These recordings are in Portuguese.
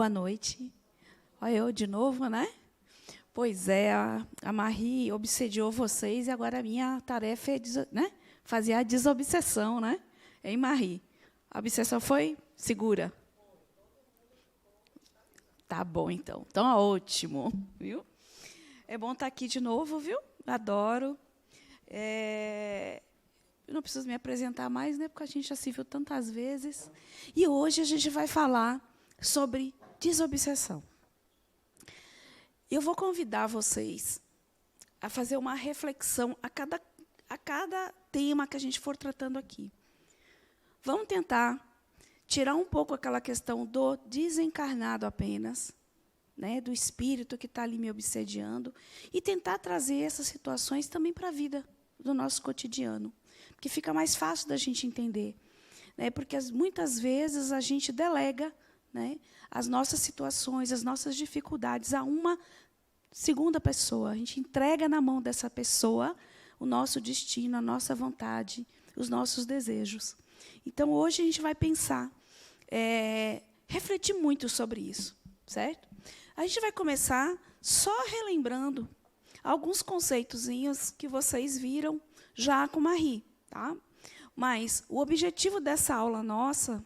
Boa noite. Olha eu de novo, né? Pois é, a Marie obsediou vocês e agora a minha tarefa é né? Fazer a desobsessão, né? Hein, Marie? A obsessão foi segura? Tá bom, então. Então, ótimo, viu? É bom estar aqui de novo, viu? Adoro. Eu não preciso me apresentar mais, né? Porque a gente já se viu tantas vezes. E hoje a gente vai falar sobre desobsessão. Eu vou convidar vocês a fazer uma reflexão a cada tema que a gente for tratando aqui. Vamos tentar tirar um pouco aquela questão do desencarnado apenas, né, do espírito que está ali me obsediando, e tentar trazer essas situações também para a vida do nosso cotidiano, porque fica mais fácil da gente entender, né, porque muitas vezes a gente delega, né, as nossas situações, as nossas dificuldades a uma segunda pessoa. A gente entrega na mão dessa pessoa o nosso destino, a nossa vontade, os nossos desejos. Então, hoje a gente vai pensar, refletir muito sobre isso, certo? A gente vai começar só relembrando alguns conceitozinhos que vocês viram já com Marie, tá? Mas o objetivo dessa aula nossa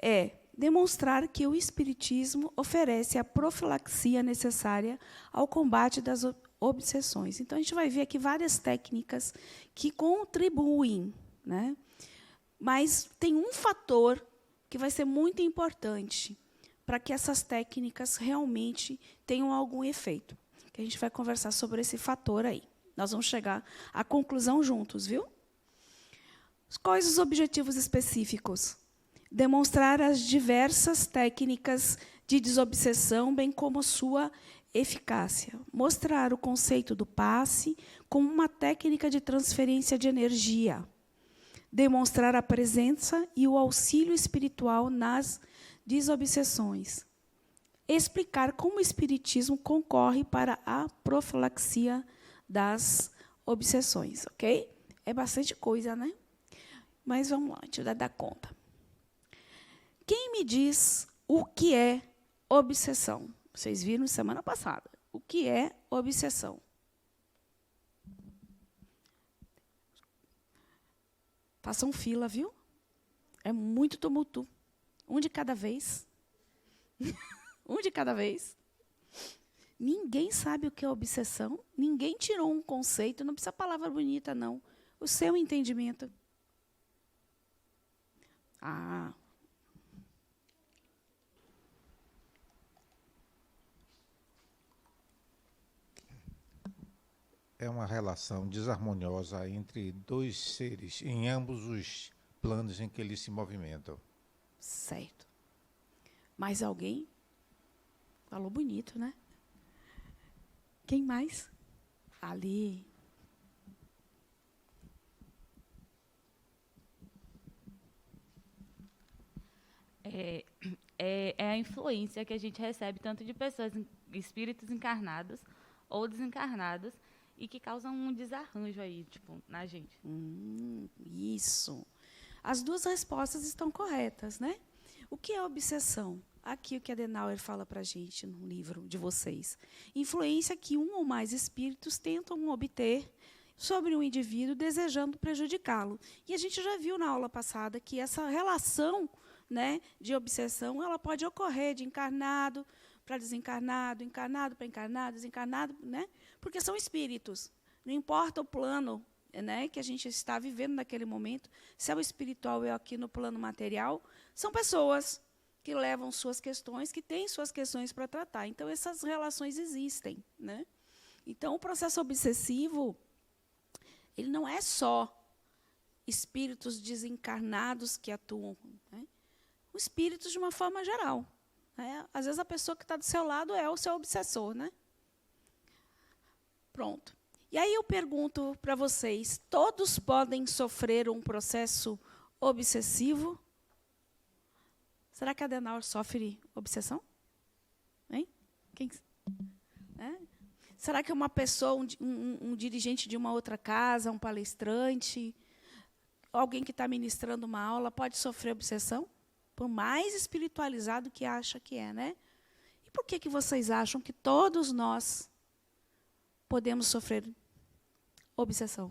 é demonstrar que o Espiritismo oferece a profilaxia necessária ao combate das obsessões. Então, a gente vai ver aqui várias técnicas que contribuem, né? Mas tem um fator que vai ser muito importante para que essas técnicas realmente tenham algum efeito. Que a gente vai conversar sobre esse fator aí. Nós vamos chegar à conclusão juntos, viu? Quais os objetivos específicos? Demonstrar as diversas técnicas de desobsessão, bem como sua eficácia. Mostrar o conceito do passe como uma técnica de transferência de energia. Demonstrar a presença e o auxílio espiritual nas desobsessões. Explicar como o Espiritismo concorre para a profilaxia das obsessões. Ok? É bastante coisa, né? Mas vamos lá, a gente vai dar conta. Quem me diz o que é obsessão? Vocês viram semana passada. O que é obsessão? Façam fila, viu? É muito tumulto. Um de cada vez. Um de cada vez. Ninguém sabe o que é obsessão. Ninguém tirou um conceito. Não precisa palavra bonita, não. O seu entendimento. Ah. É uma relação desarmoniosa entre dois seres em ambos os planos em que eles se movimentam. Certo. Mais alguém? Falou bonito, né? Quem mais? Ali. É a influência que a gente recebe tanto de pessoas, espíritos encarnados ou desencarnados, e que causam um desarranjo aí, tipo, na gente. Isso. As duas respostas estão corretas, né? O que é obsessão? Aqui o que a Adenauer fala para a gente no livro de vocês. Influência que um ou mais espíritos tentam obter sobre um indivíduo desejando prejudicá-lo. E a gente já viu na aula passada que essa relação, né, de obsessão ela pode ocorrer de encarnado para desencarnado, encarnado para encarnado, desencarnado, né? Porque são espíritos. Não importa o plano, né, que a gente está vivendo naquele momento, se é o espiritual ou aqui no plano material, são pessoas que levam suas questões, que têm suas questões para tratar. Então, essas relações existem, né? Então, o processo obsessivo, ele não é só espíritos desencarnados que atuam, né? Os espíritos de uma forma geral. Né? Às vezes, a pessoa que está do seu lado é o seu obsessor, né? Pronto. E aí eu pergunto para vocês, todos podem sofrer um processo obsessivo? Será que a Adenauer sofre obsessão? Hein? Será que uma pessoa, um dirigente de uma outra casa, um palestrante, alguém que está ministrando uma aula, pode sofrer obsessão? Por mais espiritualizado que acha que é, né? E por que vocês acham que todos nós podemos sofrer obsessão?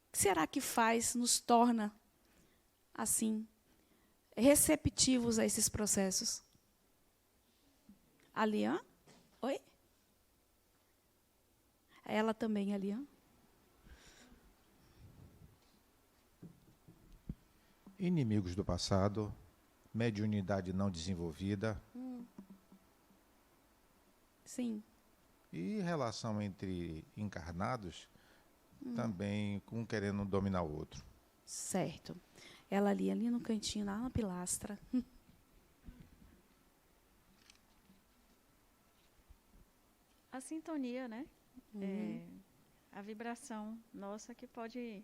O que será que nos torna assim, receptivos a esses processos? Alian? Oi? Ela também, Alian? Inimigos do passado, mediunidade não desenvolvida. Sim. E relação entre encarnados, também um querendo dominar o outro. Certo. Ela ali no cantinho, lá na pilastra. A sintonia, né? A vibração nossa que pode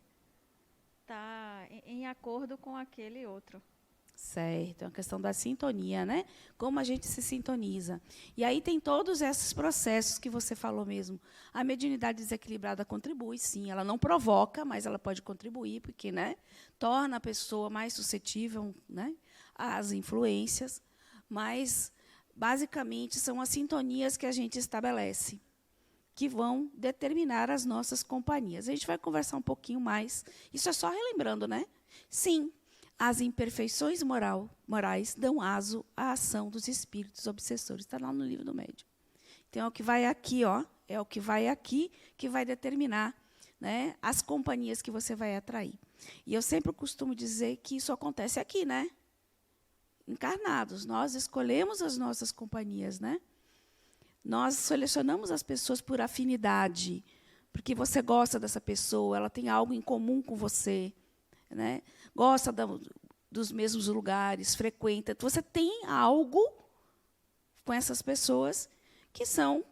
estar em acordo com aquele outro. Certo, é uma questão da sintonia, né? Como a gente se sintoniza. E aí tem todos esses processos que você falou mesmo. A mediunidade desequilibrada contribui, sim. Ela não provoca, mas ela pode contribuir, porque, né, torna a pessoa mais suscetível, né, às influências. Mas, basicamente, são as sintonias que a gente estabelece, que vão determinar as nossas companhias. A gente vai conversar um pouquinho mais. Isso é só relembrando, né? Sim. As imperfeições morais dão aso à ação dos espíritos obsessores. Está lá no livro do médium. Então, é o que vai aqui, ó, é o que vai aqui que vai determinar, né, as companhias que você vai atrair. E eu sempre costumo dizer que isso acontece aqui, né? Encarnados. Nós escolhemos as nossas companhias, né? Nós selecionamos as pessoas por afinidade, porque você gosta dessa pessoa, ela tem algo em comum com você, né? Gosta dos mesmos lugares, frequenta. Você tem algo com essas pessoas que são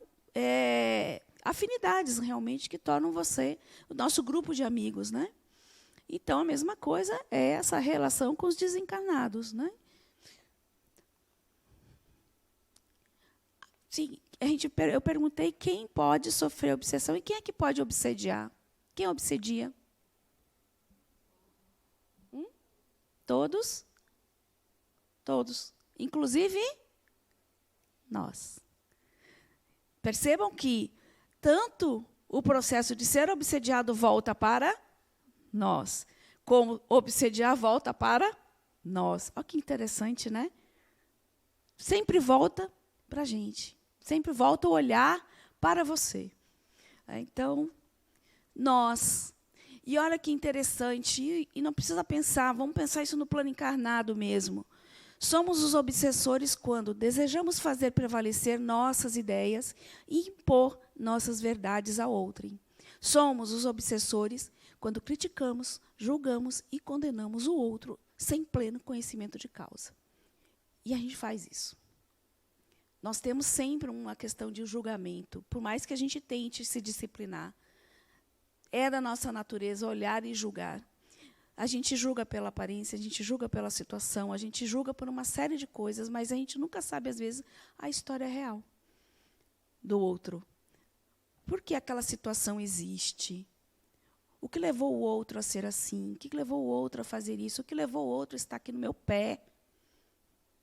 afinidades, realmente, que tornam você o nosso grupo de amigos, né? Então, a mesma coisa é essa relação com os desencarnados, né? Sim, eu perguntei quem pode sofrer obsessão e quem é que pode obsediar. Quem obsedia? Todos? Todos. Inclusive, nós. Percebam que tanto o processo de ser obsediado volta para nós, como obsediar volta para nós. Olha que interessante, né? Sempre volta para a gente. Sempre volta o olhar para você. Então, nós... E olha que interessante, e não precisa pensar, vamos pensar isso no plano encarnado mesmo. Somos os obsessores quando desejamos fazer prevalecer nossas ideias e impor nossas verdades a outrem. Somos os obsessores quando criticamos, julgamos e condenamos o outro sem pleno conhecimento de causa. E a gente faz isso. Nós temos sempre uma questão de julgamento, por mais que a gente tente se disciplinar. É da nossa natureza olhar e julgar. A gente julga pela aparência, a gente julga pela situação, a gente julga por uma série de coisas, mas a gente nunca sabe, às vezes, a história real do outro. Por que aquela situação existe? O que levou o outro a ser assim? O que levou o outro a fazer isso? O que levou o outro a estar aqui no meu pé?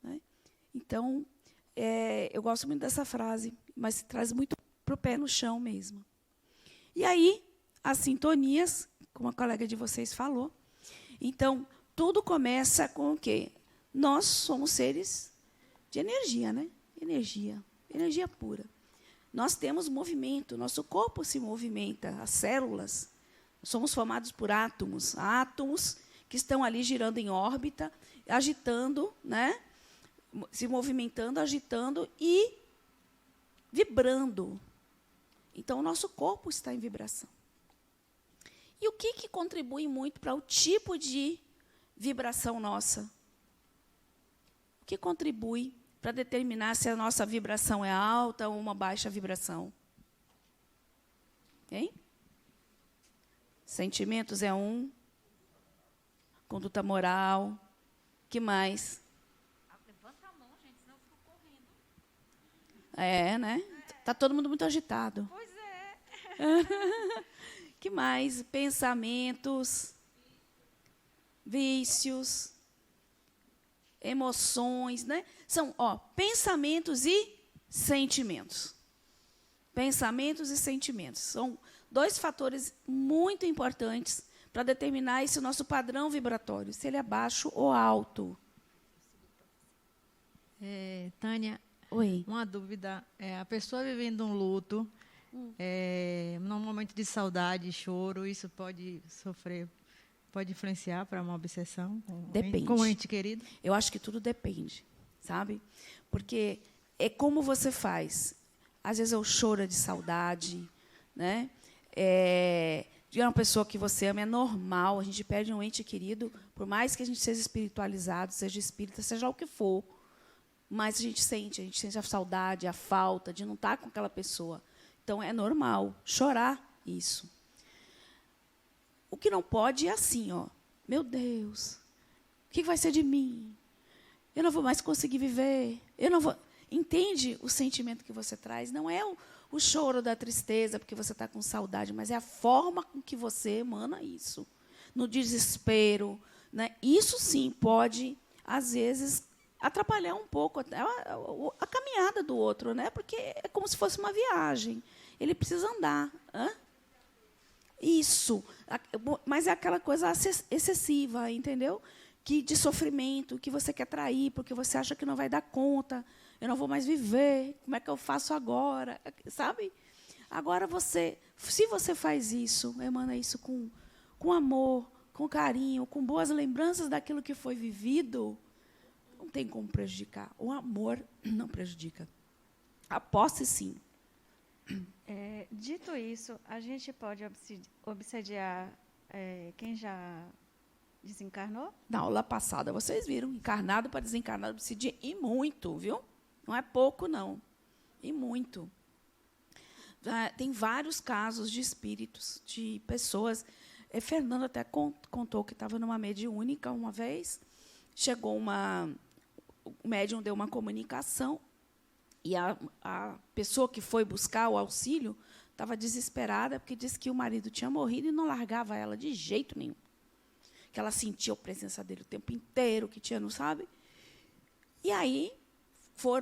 Né? Então, eu gosto muito dessa frase, mas traz muito para o pé no chão mesmo. E aí, as sintonias, como a colega de vocês falou. Então, tudo começa com o quê? Nós somos seres de energia, né? Energia pura. Nós temos movimento, nosso corpo se movimenta, as células. Somos formados por átomos que estão ali girando em órbita, agitando, né? Se movimentando, agitando e vibrando. Então, o nosso corpo está em vibração. E o que contribui muito para o tipo de vibração nossa? O que contribui para determinar se a nossa vibração é alta ou uma baixa vibração? Hein? Sentimentos é um. Conduta moral. Que mais? Levanta a mão, gente, senão eu fico correndo. Né? Está todo mundo muito agitado. Pois é. Que mais? Pensamentos, vícios, emoções, né? São, pensamentos e sentimentos. Pensamentos e sentimentos. São 2 fatores muito importantes para determinar esse nosso padrão vibratório, se ele é baixo ou alto. Tânia, Oi. uma dúvida. A pessoa vivendo um luto, num momento de saudade, choro, isso pode influenciar para uma obsessão Depende. com um ente querido? Eu acho que tudo depende, sabe? Porque é como você faz. Às vezes eu choro de saudade, né? De uma pessoa que você ama, é normal. A gente perde um ente querido, por mais que a gente seja espiritualizado, seja espírita, seja o que for, mas a gente sente a saudade, a falta de não estar com aquela pessoa. Então, é normal chorar isso. O que não pode é assim, meu Deus, o que vai ser de mim? Eu não vou mais conseguir viver. Eu não vou. Entende o sentimento que você traz? Não é o choro da tristeza porque você está com saudade, mas é a forma com que você emana isso. No desespero. Né? Isso, sim, pode, às vezes, atrapalhar um pouco a caminhada do outro, né? Porque é como se fosse uma viagem. Ele precisa andar. Isso. Mas é aquela coisa excessiva, entendeu? De sofrimento, que você quer trair, porque você acha que não vai dar conta. Eu não vou mais viver. Como é que eu faço agora? Sabe? Agora, se você faz isso, emana isso com amor, com carinho, com boas lembranças daquilo que foi vivido, não tem como prejudicar. O amor não prejudica. A posse, sim. Dito isso, a gente pode obsediar quem já desencarnou? Na aula passada, vocês viram, encarnado para desencarnado obsidia, e muito, viu? Não é pouco, não. E muito. Tem vários casos de espíritos, de pessoas. Fernando até contou que estava numa mediúnica uma vez. Chegou o médium deu uma comunicação e a pessoa que foi buscar o auxílio estava desesperada porque disse que o marido tinha morrido e não largava ela de jeito nenhum. Que ela sentia a presença dele o tempo inteiro, que tinha, não sabe? E aí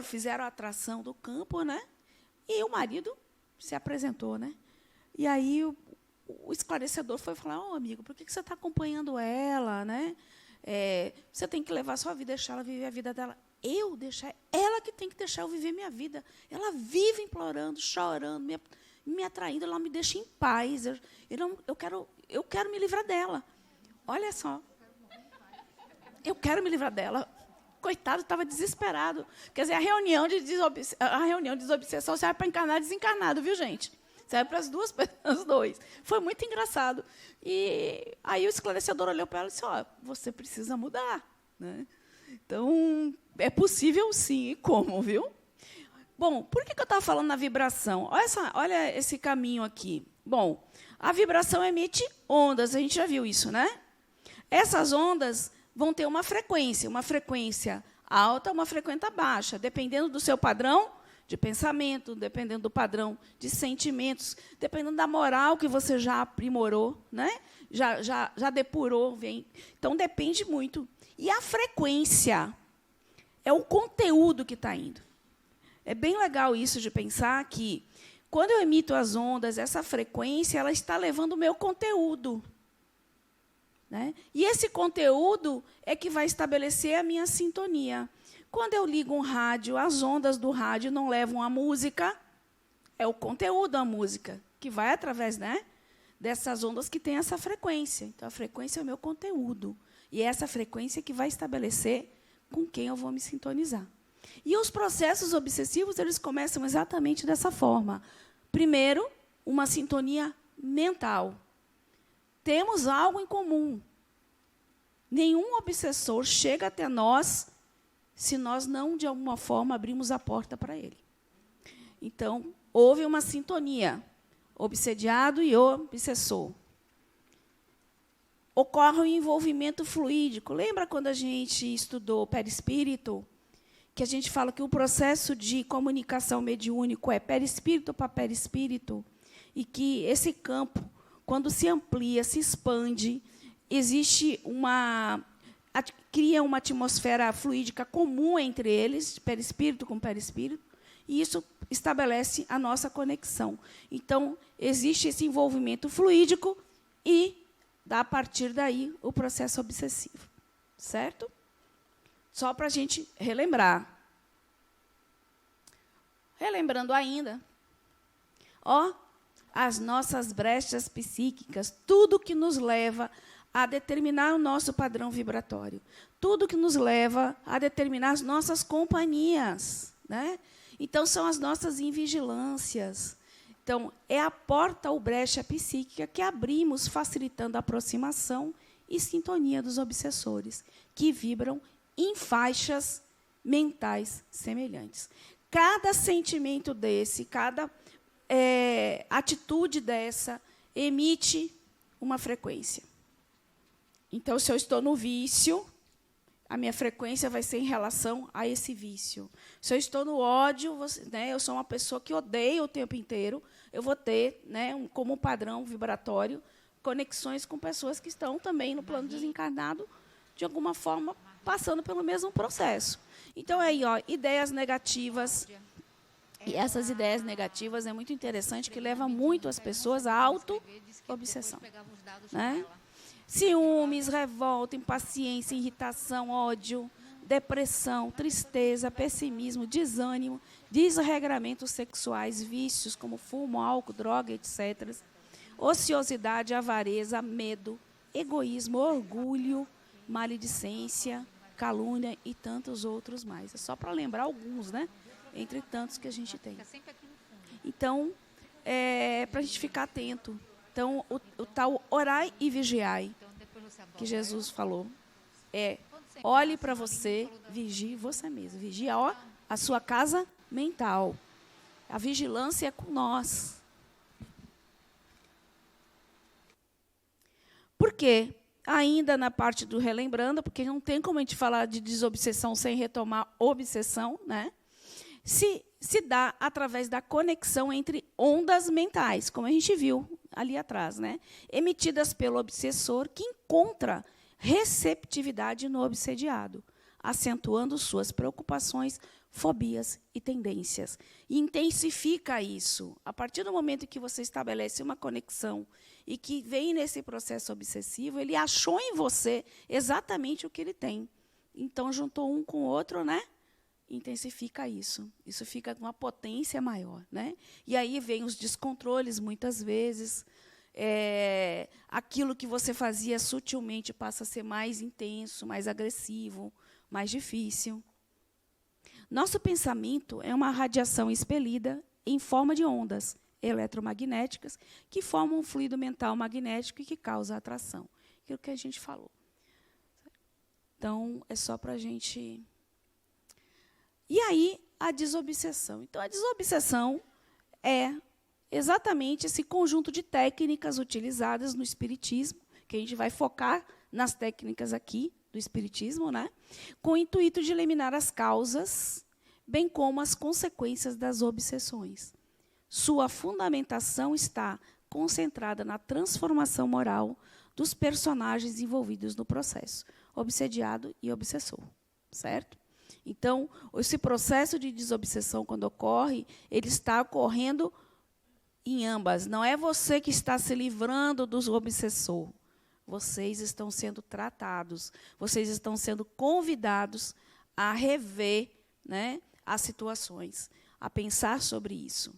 fizeram a atração do campo, né? E o marido se apresentou, né? E aí o esclarecedor foi falar: amigo, por que você está acompanhando ela, né? Você tem que levar a sua vida, deixar ela viver a vida dela. Eu deixar? Ela que tem que deixar eu viver minha vida. Ela vive implorando, chorando, me atraindo, ela me deixa em paz. Eu quero me livrar dela. Olha só. Eu quero me livrar dela. Coitado, estava desesperado. Quer dizer, a reunião de desobsessão serve para encarnar e desencarnado, viu, gente? Serve para as duas, os dois. Foi muito engraçado. E aí o esclarecedor olhou para ela e disse: você precisa mudar. Né? Então, é possível sim. E como, viu? Bom, por que eu estava falando na vibração? Olha esse caminho aqui. Bom, a vibração emite ondas, a gente já viu isso, né? Essas ondas vão ter uma frequência alta, uma frequência baixa, dependendo do seu padrão de pensamento, dependendo do padrão de sentimentos, dependendo da moral que você já aprimorou, né? já depurou. Então, depende muito. E a frequência é o conteúdo que está indo. É bem legal isso de pensar que, quando eu emito as ondas, essa frequência ela está levando o meu conteúdo. Né? E esse conteúdo é que vai estabelecer a minha sintonia. Quando eu ligo um rádio, as ondas do rádio não levam a música, é o conteúdo da música, que vai através, né, dessas ondas que tem essa frequência. Então, a frequência é o meu conteúdo. E é essa frequência que vai estabelecer com quem eu vou me sintonizar. E os processos obsessivos, eles começam exatamente dessa forma. Primeiro, uma sintonia mental. Temos algo em comum. Nenhum obsessor chega até nós se nós não, de alguma forma, abrimos a porta para ele. Então, houve uma sintonia. Obsediado e obsessor. Ocorre o envolvimento fluídico. Lembra quando a gente estudou perispírito? Que a gente fala que o processo de comunicação mediúnico é perispírito para perispírito, e que esse campo, quando se amplia, se expande, existe cria uma atmosfera fluídica comum entre eles, perispírito com perispírito, e isso estabelece a nossa conexão. Então, existe esse envolvimento fluídico e, a partir daí, o processo obsessivo. Certo? Só para a gente relembrar. Relembrando ainda, as nossas brechas psíquicas, tudo que nos leva a determinar o nosso padrão vibratório, tudo que nos leva a determinar as nossas companhias, né? Então, são as nossas invigilâncias. Então, é a porta ou brecha psíquica que abrimos, facilitando a aproximação e sintonia dos obsessores, que vibram em faixas mentais semelhantes. Cada sentimento desse, cada atitude dessa, emite uma frequência. Então, se eu estou no vício, a minha frequência vai ser em relação a esse vício. Se eu estou no ódio, eu sou uma pessoa que odeia o tempo inteiro, eu vou ter, como padrão vibratório, conexões com pessoas que estão também no plano desencarnado, de alguma forma, passando pelo mesmo processo. Então, aí, ideias negativas. E essas ideias negativas é muito interessante, que leva muito as pessoas à auto-obsessão. Né? Ciúmes, revolta, impaciência, irritação, ódio, depressão, tristeza, pessimismo, desânimo, desregramentos sexuais, vícios como fumo, álcool, droga, etc., ociosidade, avareza, medo, egoísmo, orgulho, maledicência, calúnia e tantos outros mais. É só para lembrar alguns, né? Entre tantos que a gente tem. Então, para a gente ficar atento. Então, o tal orai e vigiai, que Jesus falou, olhe para você, vigie você mesmo. Vigie a sua casa mental. A vigilância é com nós. Por quê? Ainda na parte do relembrando, porque não tem como a gente falar de desobsessão sem retomar obsessão, né? Se dá através da conexão entre ondas mentais, como a gente viu ali atrás, né? Emitidas pelo obsessor, que encontra receptividade no obsediado, acentuando suas preocupações, fobias e tendências. E intensifica isso. A partir do momento que você estabelece uma conexão e que vem nesse processo obsessivo, ele achou em você exatamente o que ele tem. Então, juntou um com o outro, né? Intensifica isso. Isso fica com uma potência maior, né? E aí vem os descontroles, muitas vezes. Aquilo que você fazia sutilmente passa a ser mais intenso, mais agressivo, mais difícil. Nosso pensamento é uma radiação expelida em forma de ondas eletromagnéticas que formam um fluido mental magnético e que causa atração. Aquilo que a gente falou. Então, é só para a gente... E aí, a desobsessão. Então, a desobsessão é exatamente esse conjunto de técnicas utilizadas no espiritismo, que a gente vai focar nas técnicas aqui do espiritismo, né? Com o intuito de eliminar as causas, bem como as consequências das obsessões. Sua fundamentação está concentrada na transformação moral dos personagens envolvidos no processo, obsediado e obsessor, certo? Então, esse processo de desobsessão, quando ocorre, ele está ocorrendo em ambas. Não é você que está se livrando do obsessor. Vocês estão sendo tratados, vocês estão sendo convidados a rever, né, as situações, a pensar sobre isso.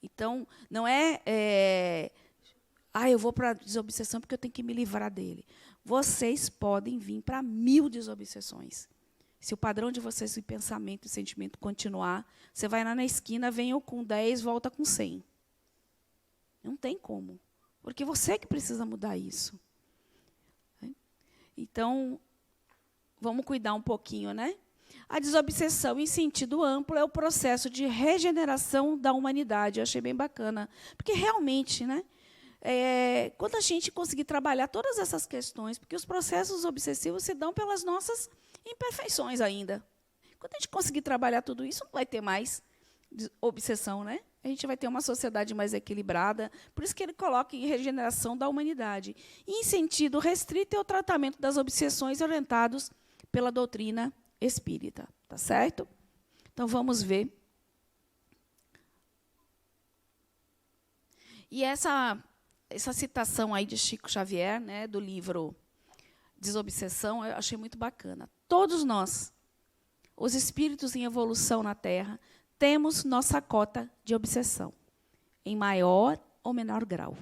Então, não eu vou para a desobsessão porque eu tenho que me livrar dele. Vocês podem vir para 1000 desobsessões. Se o padrão de vocês de pensamento e sentimento continuar, você vai lá na esquina, vem eu com 10, volta com 100. Não tem como. Porque você que precisa mudar isso. Então, vamos cuidar um pouquinho, né? A desobsessão, em sentido amplo, é o processo de regeneração da humanidade. Eu achei bem bacana. Porque, realmente, né, quando a gente conseguir trabalhar todas essas questões, porque os processos obsessivos se dão pelas nossas imperfeições ainda. Quando a gente conseguir trabalhar tudo isso, não vai ter mais obsessão, né? A gente vai ter uma sociedade mais equilibrada. Por isso que ele coloca em regeneração da humanidade. E, em sentido restrito, é o tratamento das obsessões orientados pela doutrina espírita, tá certo? Então, vamos ver. E essa citação aí de Chico Xavier, né, do livro Desobsessão, eu achei muito bacana. Todos nós, os espíritos em evolução na Terra, temos nossa cota de obsessão, em maior ou menor grau.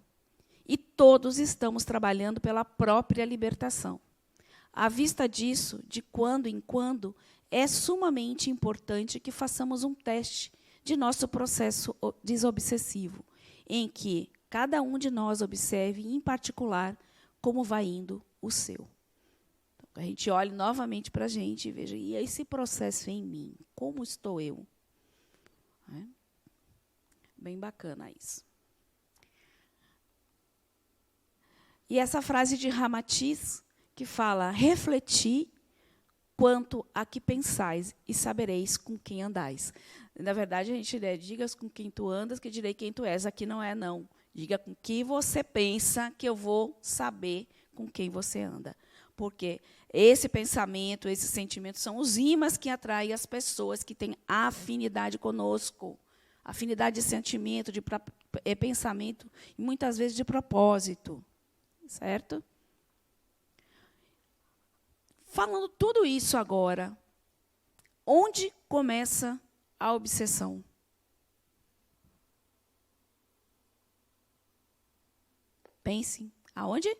E todos estamos trabalhando pela própria libertação. À vista disso, de quando em quando, é sumamente importante que façamos um teste de nosso processo desobsessivo, em que cada um de nós observe, em particular, como vai indo o seu. Então, a gente olhe novamente para a gente e veja, e esse processo em mim, como estou eu? É? Bem bacana isso. E essa frase de Ramatiz, que fala, refleti quanto a que pensais e sabereis com quem andais. Na verdade, a gente diga com quem tu andas, que direi quem tu és. Aqui não é não. Diga com que você pensa, que eu vou saber com quem você anda. Porque esse pensamento, esse sentimento são os ímãs que atraem as pessoas que têm afinidade conosco. Afinidade de sentimento, de pensamento, e muitas vezes de propósito. Certo? Falando tudo isso agora, onde começa a obsessão? Pensem, aonde?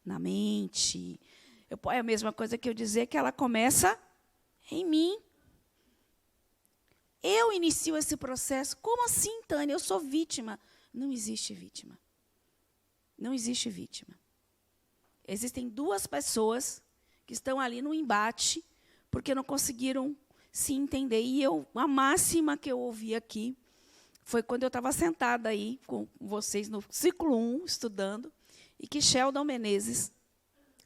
Na mente. É a mesma coisa que eu dizer que ela começa em mim. Eu inicio esse processo. Como assim, Tânia? Eu sou vítima. Não existe vítima. Não existe vítima. Existem duas pessoas que estão ali no embate porque não conseguiram se entender. E a máxima que eu ouvi aqui foi quando eu estava sentada aí com vocês no ciclo 1, estudando, e que Sheldon Menezes,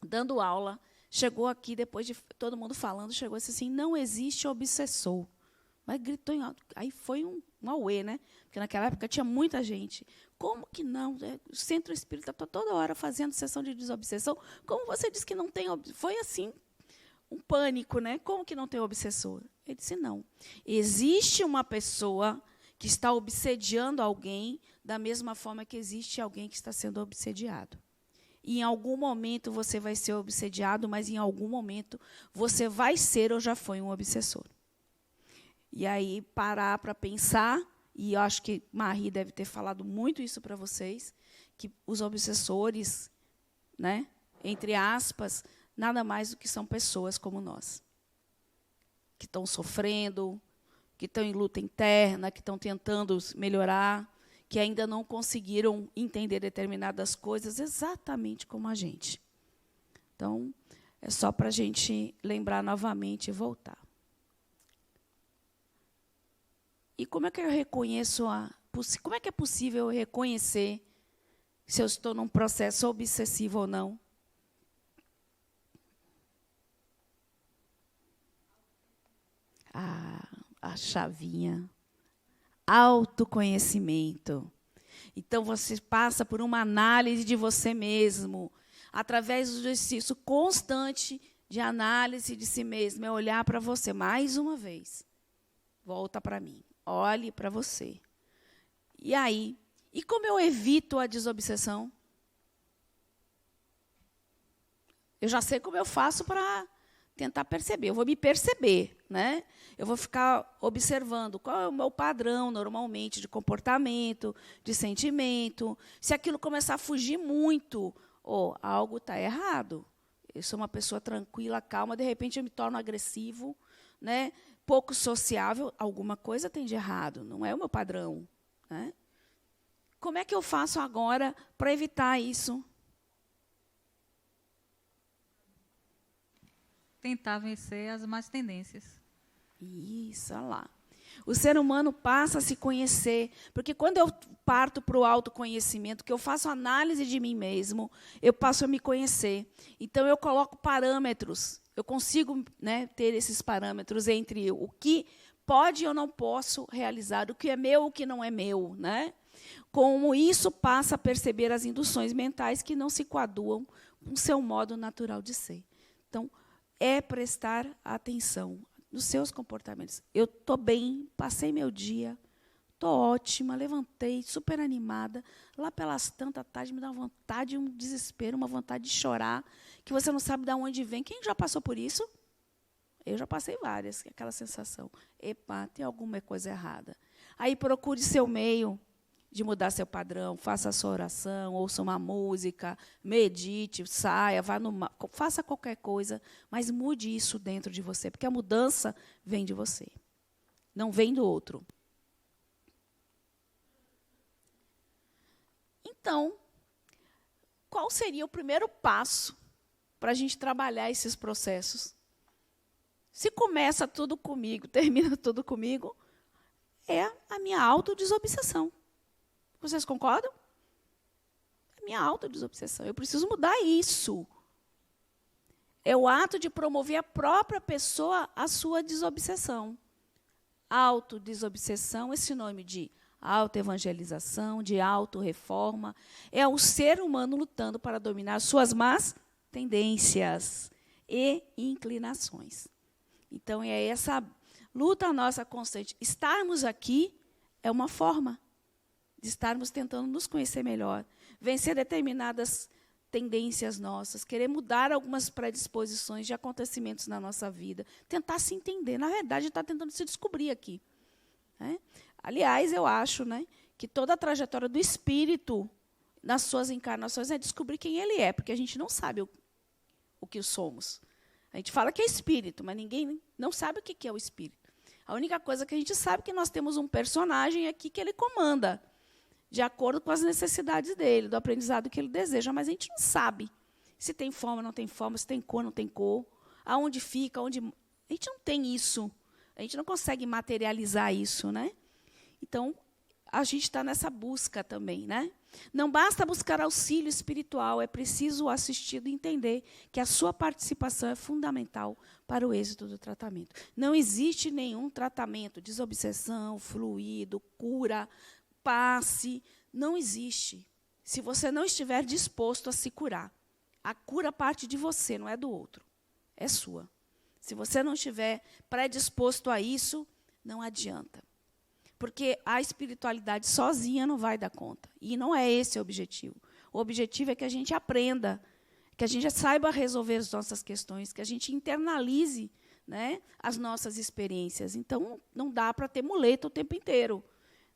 dando aula, chegou aqui, depois de todo mundo falando, chegou assim, não existe obsessor. Mas gritou em alto. Aí foi um auê, né? Porque naquela época tinha muita gente. Como que não? O Centro Espírita está toda hora fazendo sessão de desobsessão. Como você disse que não tem obsessor? Foi assim, um pânico, né? Como que não tem obsessor? Ele disse, não. Existe uma pessoa que está obsediando alguém da mesma forma que existe alguém que está sendo obsediado. E em algum momento você vai ser obsediado, mas em algum momento você vai ser ou já foi um obsessor. E aí, parar para pensar, e eu acho que Marie deve ter falado muito isso para vocês, que os obsessores, né, entre aspas, nada mais do que são pessoas como nós, que estão sofrendo, que estão em luta interna, que estão tentando melhorar, que ainda não conseguiram entender determinadas coisas exatamente como a gente. Então, é só para a gente lembrar novamente e voltar. E como é que eu reconheço como é que é possível eu reconhecer se eu estou num processo obsessivo ou não? A chavinha. Autoconhecimento. Então, você passa por uma análise de você mesmo, através do exercício constante de análise de si mesmo, é olhar para você mais uma vez. Volta para mim. Olhe para você. E aí? E como eu evito a desobsessão? Eu já sei como eu faço para tentar perceber. Eu vou me perceber, né? Eu vou ficar observando qual é o meu padrão, normalmente, de comportamento, de sentimento. Se aquilo começar a fugir muito, algo está errado. Eu sou uma pessoa tranquila, calma, de repente eu me torno agressivo, né? Pouco sociável, alguma coisa tem de errado, não é o meu padrão. Né? Como é que eu faço agora para evitar isso? Tentar vencer as más tendências. Isso, olha lá. O ser humano passa a se conhecer, porque quando eu parto para o autoconhecimento, que eu faço análise de mim mesmo, eu passo a me conhecer. Então, eu coloco parâmetros. Eu consigo, né, ter esses parâmetros entre o que pode ou não posso realizar, o que é meu e o que não é meu. Né? Como isso passa a perceber as induções mentais que não se coaduam com o seu modo natural de ser. Então, é prestar atenção nos seus comportamentos. Eu estou bem, passei meu dia, estou ótima, levantei, super animada. Lá pelas tantas tardes me dá uma vontade, um desespero, uma vontade de chorar, que você não sabe de onde vem. Quem já passou por isso? Eu já passei várias, aquela sensação. Epa, tem alguma coisa errada. Aí procure seu meio de mudar seu padrão, faça a sua oração, ouça uma música, medite, saia, vá no mar, faça qualquer coisa, mas mude isso dentro de você, porque a mudança vem de você, não vem do outro. Então, qual seria o primeiro passo para a gente trabalhar esses processos? Se começa tudo comigo, termina tudo comigo, é a minha autodesobsessão. Vocês concordam? É minha autodesobsessão. Eu preciso mudar isso. É o ato de promover a própria pessoa à sua desobsessão. Autodesobsessão é sinônimo de autoevangelização, de autorreforma. É o ser humano lutando para dominar suas más tendências e inclinações. Então, é essa luta nossa constante. Estarmos aqui é uma forma de estarmos tentando nos conhecer melhor, vencer determinadas tendências nossas, querer mudar algumas predisposições de acontecimentos na nossa vida, tentar se entender. Na verdade, está tentando se descobrir aqui. Né? Aliás, eu acho, né, que toda a trajetória do espírito nas suas encarnações é descobrir quem ele é, porque a gente não sabe o que somos. A gente fala que é espírito, mas ninguém não sabe o que é o espírito. A única coisa que a gente sabe é que nós temos um personagem aqui que ele comanda, de acordo com as necessidades dele, do aprendizado que ele deseja. Mas a gente não sabe se tem forma, não tem forma, se tem cor, não tem cor, aonde fica, onde... A gente não tem isso. A gente não consegue materializar isso, né? Então, a gente está nessa busca também, né? Não basta buscar auxílio espiritual, é preciso o assistido entender que a sua participação é fundamental para o êxito do tratamento. Não existe nenhum tratamento, desobsessão, fluido, cura, passe, não existe. Se você não estiver disposto a se curar. A cura parte de você, não é do outro. É sua. Se você não estiver predisposto a isso, não adianta. Porque a espiritualidade sozinha não vai dar conta. E não é esse o objetivo. O objetivo é que a gente aprenda, que a gente saiba resolver as nossas questões, que a gente internalize, né, as nossas experiências. Então, não dá para ter muleta o tempo inteiro.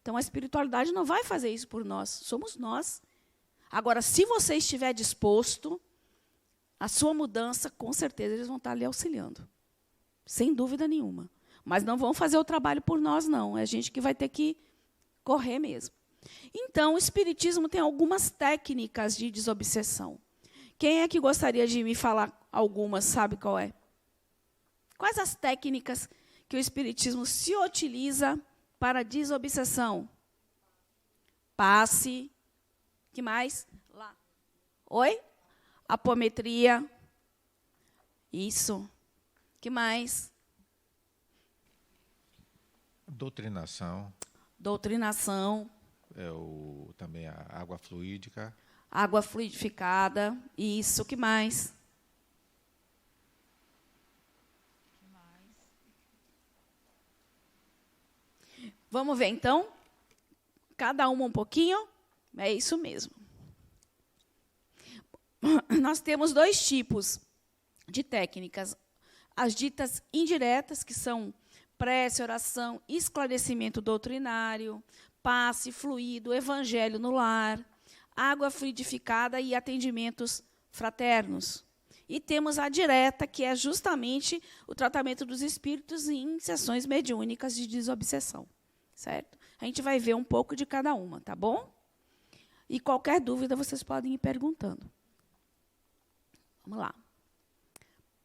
Então, a espiritualidade não vai fazer isso por nós. Somos nós. Agora, se você estiver disposto, a sua mudança, com certeza, eles vão estar lhe auxiliando. Sem dúvida nenhuma. Mas não vão fazer o trabalho por nós, não. É a gente que vai ter que correr mesmo. Então, o Espiritismo tem algumas técnicas de desobsessão. Quem é que gostaria de me falar algumas, sabe qual é? Quais as técnicas que o Espiritismo se utiliza para desobsessão? Passe. Que mais? Lá. Oi? Apometria. Isso. Que mais? Doutrinação. Doutrinação. Também a água fluídica. Água fluidificada. Isso. Que mais? Vamos ver, então? Cada uma um pouquinho? É isso mesmo. Nós temos dois tipos de técnicas. As ditas indiretas, que são prece, oração, esclarecimento doutrinário, passe, fluido, evangelho no lar, água fluidificada e atendimentos fraternos. E temos a direta, que é justamente o tratamento dos espíritos em sessões mediúnicas de desobsessão. Certo? A gente vai ver um pouco de cada uma, tá bom? E qualquer dúvida, vocês podem ir perguntando. Vamos lá.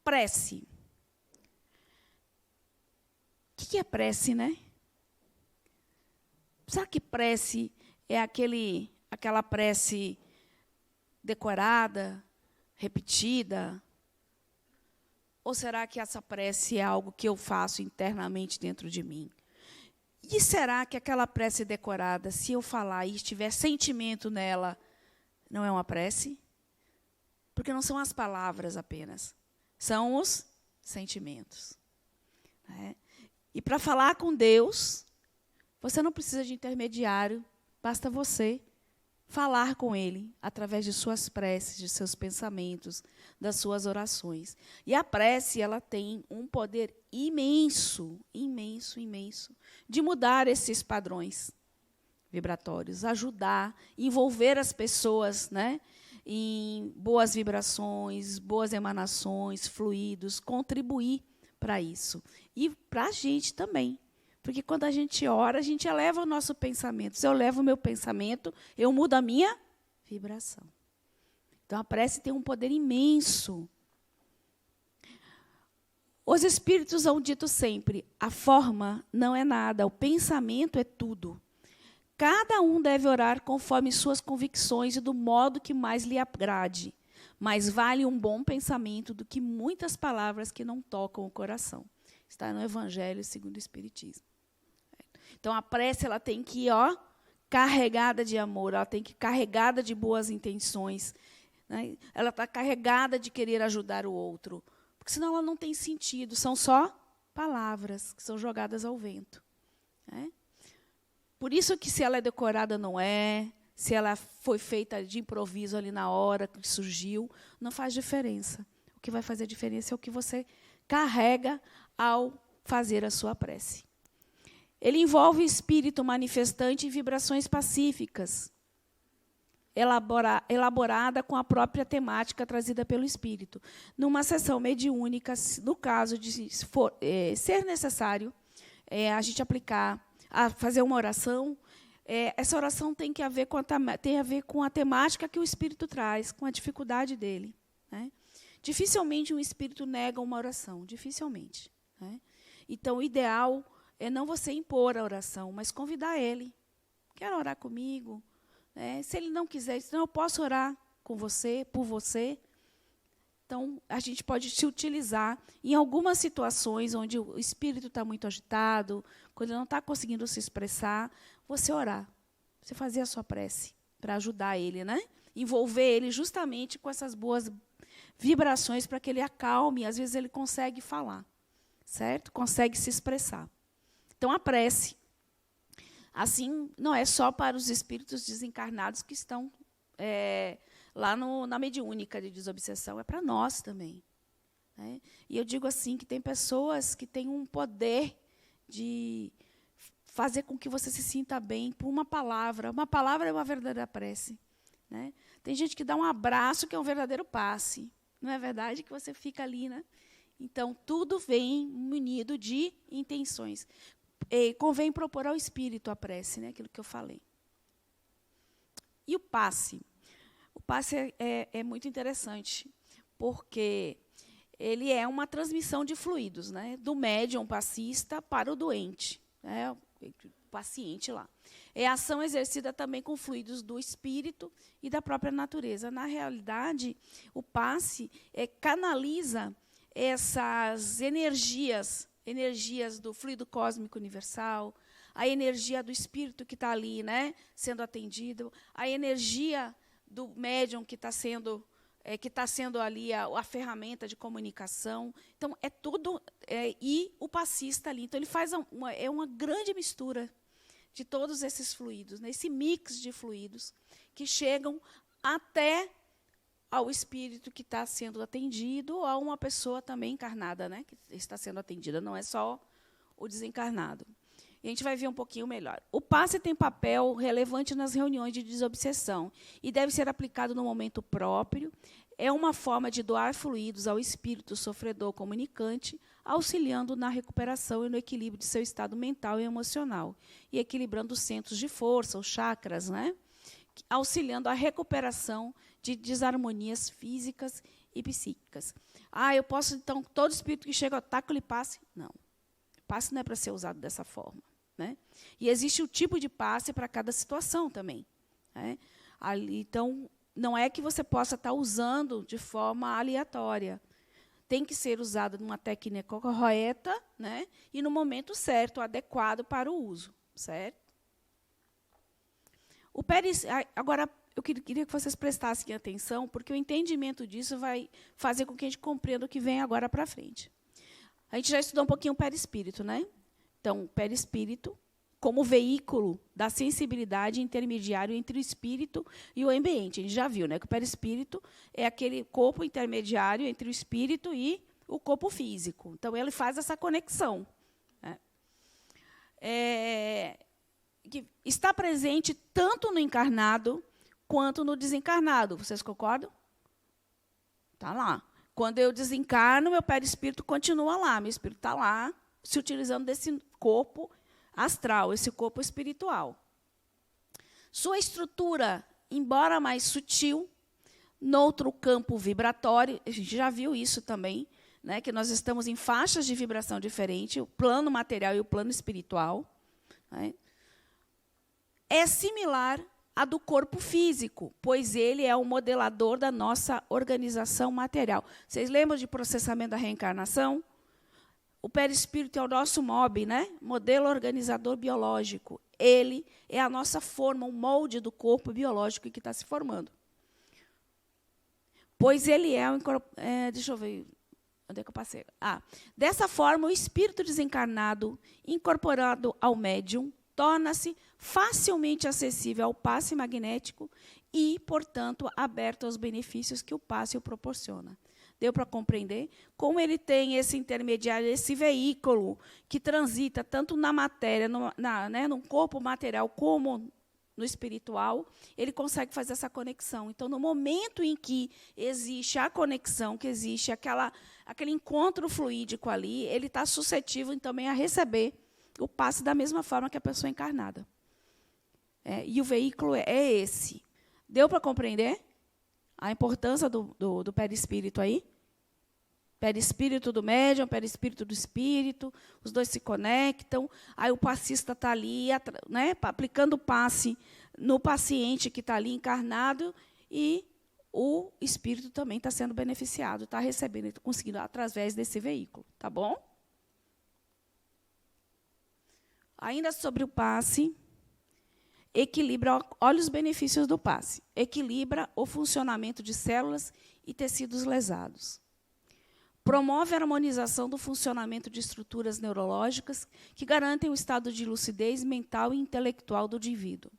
Prece. O que é prece, né? Será que prece é aquela prece decorada, repetida? Ou será que essa prece é algo que eu faço internamente dentro de mim? E será que aquela prece decorada, se eu falar e estiver sentimento nela, não é uma prece? Porque não são as palavras apenas. São os sentimentos. Né? E para falar com Deus, você não precisa de intermediário, basta você falar com Ele através de suas preces, de seus pensamentos, das suas orações. E a prece, ela tem um poder imenso, imenso, imenso, de mudar esses padrões vibratórios, ajudar, envolver as pessoas, né, em boas vibrações, boas emanações, fluidos, contribuir para isso. E para a gente também. Porque quando a gente ora, a gente eleva o nosso pensamento. Se eu levo o meu pensamento, eu mudo a minha vibração. Então, a prece tem um poder imenso. Os espíritos hão dito sempre, a forma não é nada, o pensamento é tudo. Cada um deve orar conforme suas convicções e do modo que mais lhe agrade. Mais vale um bom pensamento do que muitas palavras que não tocam o coração. Está no Evangelho segundo o Espiritismo. Então, a prece ela tem que ir carregada de amor, ela tem que ir carregada de boas intenções. Né? Ela está carregada de querer ajudar o outro. Porque senão ela não tem sentido, são só palavras que são jogadas ao vento. Né? Por isso que se ela é decorada, não é. Se ela foi feita de improviso ali na hora que surgiu, não faz diferença. O que vai fazer diferença é o que você carrega ao fazer a sua prece. Ele envolve o espírito manifestante em vibrações pacíficas, elaborada com a própria temática trazida pelo espírito. Numa sessão mediúnica, no caso de ser necessário a gente fazer uma oração, essa oração tem a ver com a temática que o espírito traz, com a dificuldade dele. Né? Dificilmente um espírito nega uma oração, dificilmente. Né? Então, o ideal é não você impor a oração, mas convidar ele. Quer orar comigo? Se ele não quiser, não, eu posso orar com você, por você. Então, a gente pode se utilizar em algumas situações onde o espírito está muito agitado, quando ele não está conseguindo se expressar, você orar, você fazer a sua prece para ajudar ele, né? Envolver ele justamente com essas boas vibrações para que ele acalme, às vezes ele consegue falar, certo? Consegue se expressar. Então, a prece, assim, não é só para os espíritos desencarnados que estão lá na mediúnica de desobsessão, é para nós também. Né? E eu digo assim, que tem pessoas que têm um poder de fazer com que você se sinta bem por uma palavra. Uma palavra é uma verdadeira prece. Né? Tem gente que dá um abraço que é um verdadeiro passe. Não é verdade que você fica ali, né? Então, tudo vem munido de intenções. E convém propor ao espírito a prece, né? Aquilo que eu falei. E o passe? O passe é muito interessante, porque ele é uma transmissão de fluidos, né? Do médium passista para o doente, né? O paciente lá. É a ação exercida também com fluidos do espírito e da própria natureza. Na realidade, o passe canaliza essas energias do fluido cósmico universal, a energia do espírito que está ali, né, sendo atendido, a energia do médium que está sendo ali a ferramenta de comunicação. Então, é tudo, e o passista ali. Então, ele faz uma grande mistura de todos esses fluidos, né, esse mix de fluidos que chegam até ao espírito que está sendo atendido, ou a uma pessoa também encarnada, né, que está sendo atendida, não é só o desencarnado. E a gente vai ver um pouquinho melhor. O passe tem papel relevante nas reuniões de desobsessão e deve ser aplicado no momento próprio. É uma forma de doar fluidos ao espírito sofredor comunicante, auxiliando na recuperação e no equilíbrio de seu estado mental e emocional, e equilibrando os centros de força, os chakras, né? Auxiliando a recuperação de desarmonias físicas e psíquicas. Eu posso, então, todo espírito que chega, eu taco-lhe passe? Não. Passe não é para ser usado dessa forma. Né? E existe o tipo de passe para cada situação também. Né? Então, não é que você possa estar usando de forma aleatória. Tem que ser usado numa técnica correta, né? E no momento certo, adequado para o uso. Certo? Agora, eu queria que vocês prestassem atenção, porque o entendimento disso vai fazer com que a gente compreenda o que vem agora para frente. A gente já estudou um pouquinho o perispírito, né? Então, o perispírito como veículo da sensibilidade intermediário entre o espírito e o ambiente. A gente já viu, né, que o perispírito é aquele corpo intermediário entre o espírito e o corpo físico. Então, ele faz essa conexão, né? Que está presente tanto no encarnado quanto no desencarnado. Vocês concordam? Está lá. Quando eu desencarno, meu perispírito continua lá. Meu espírito está lá, se utilizando desse corpo astral, esse corpo espiritual. Sua estrutura, embora mais sutil, noutro campo vibratório, a gente já viu isso também, né, que nós estamos em faixas de vibração diferentes, o plano material e o plano espiritual, né, é similar à do corpo físico, pois ele é o modelador da nossa organização material. Vocês lembram de processamento da reencarnação? O perispírito é o nosso MOB, né? Modelo organizador biológico. Ele é a nossa forma, um molde do corpo biológico que está se formando. Pois ele é, deixa eu ver, onde é que eu passei? Dessa forma, o espírito desencarnado, incorporado ao médium, torna-se facilmente acessível ao passe magnético e, portanto, aberto aos benefícios que o passe o proporciona. Deu para compreender? Como ele tem esse intermediário, esse veículo que transita tanto na matéria, no corpo material, como no espiritual, ele consegue fazer essa conexão. Então, no momento em que existe a conexão, que existe aquele encontro fluídico ali, ele está suscetível também a receber o passe da mesma forma que a pessoa encarnada. E o veículo é esse. Deu para compreender a importância do perispírito aí? Perispírito do médium, perispírito do espírito, os dois se conectam, aí o passista está ali, né, aplicando o passe no paciente que está ali encarnado, e o espírito também está sendo beneficiado, está recebendo, está conseguindo através desse veículo. Tá bom? Ainda sobre o passe, olha os benefícios do passe. Equilibra o funcionamento de células e tecidos lesados. Promove a harmonização do funcionamento de estruturas neurológicas que garantem o estado de lucidez mental e intelectual do indivíduo.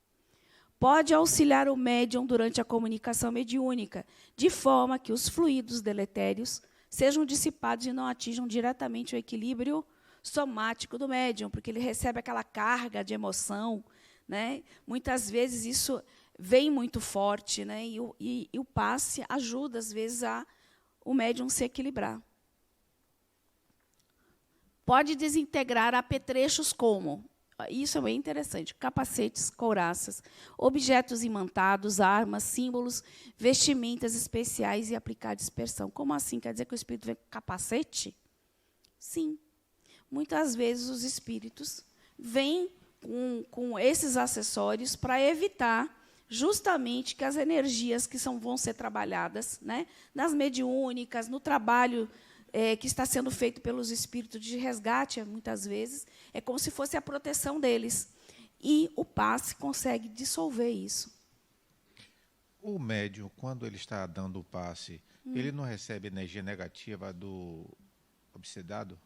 Pode auxiliar o médium durante a comunicação mediúnica, de forma que os fluidos deletérios sejam dissipados e não atinjam diretamente o equilíbrio somático do médium, porque ele recebe aquela carga de emoção, né? Muitas vezes isso vem muito forte, né? E o passe ajuda, às vezes, o médium se equilibrar. Pode desintegrar apetrechos como, isso é bem interessante, capacetes, couraças, objetos imantados, armas, símbolos, vestimentas especiais e aplicar dispersão. Como assim? Quer dizer que o espírito vem com capacete? Sim. Muitas vezes os espíritos vêm com esses acessórios para evitar justamente que as energias que vão ser trabalhadas, né, nas mediúnicas, no trabalho que está sendo feito pelos espíritos de resgate, muitas vezes, é como se fosse a proteção deles. E o passe consegue dissolver isso. O médium, quando ele está dando o passe, ele não recebe energia negativa do obsedado?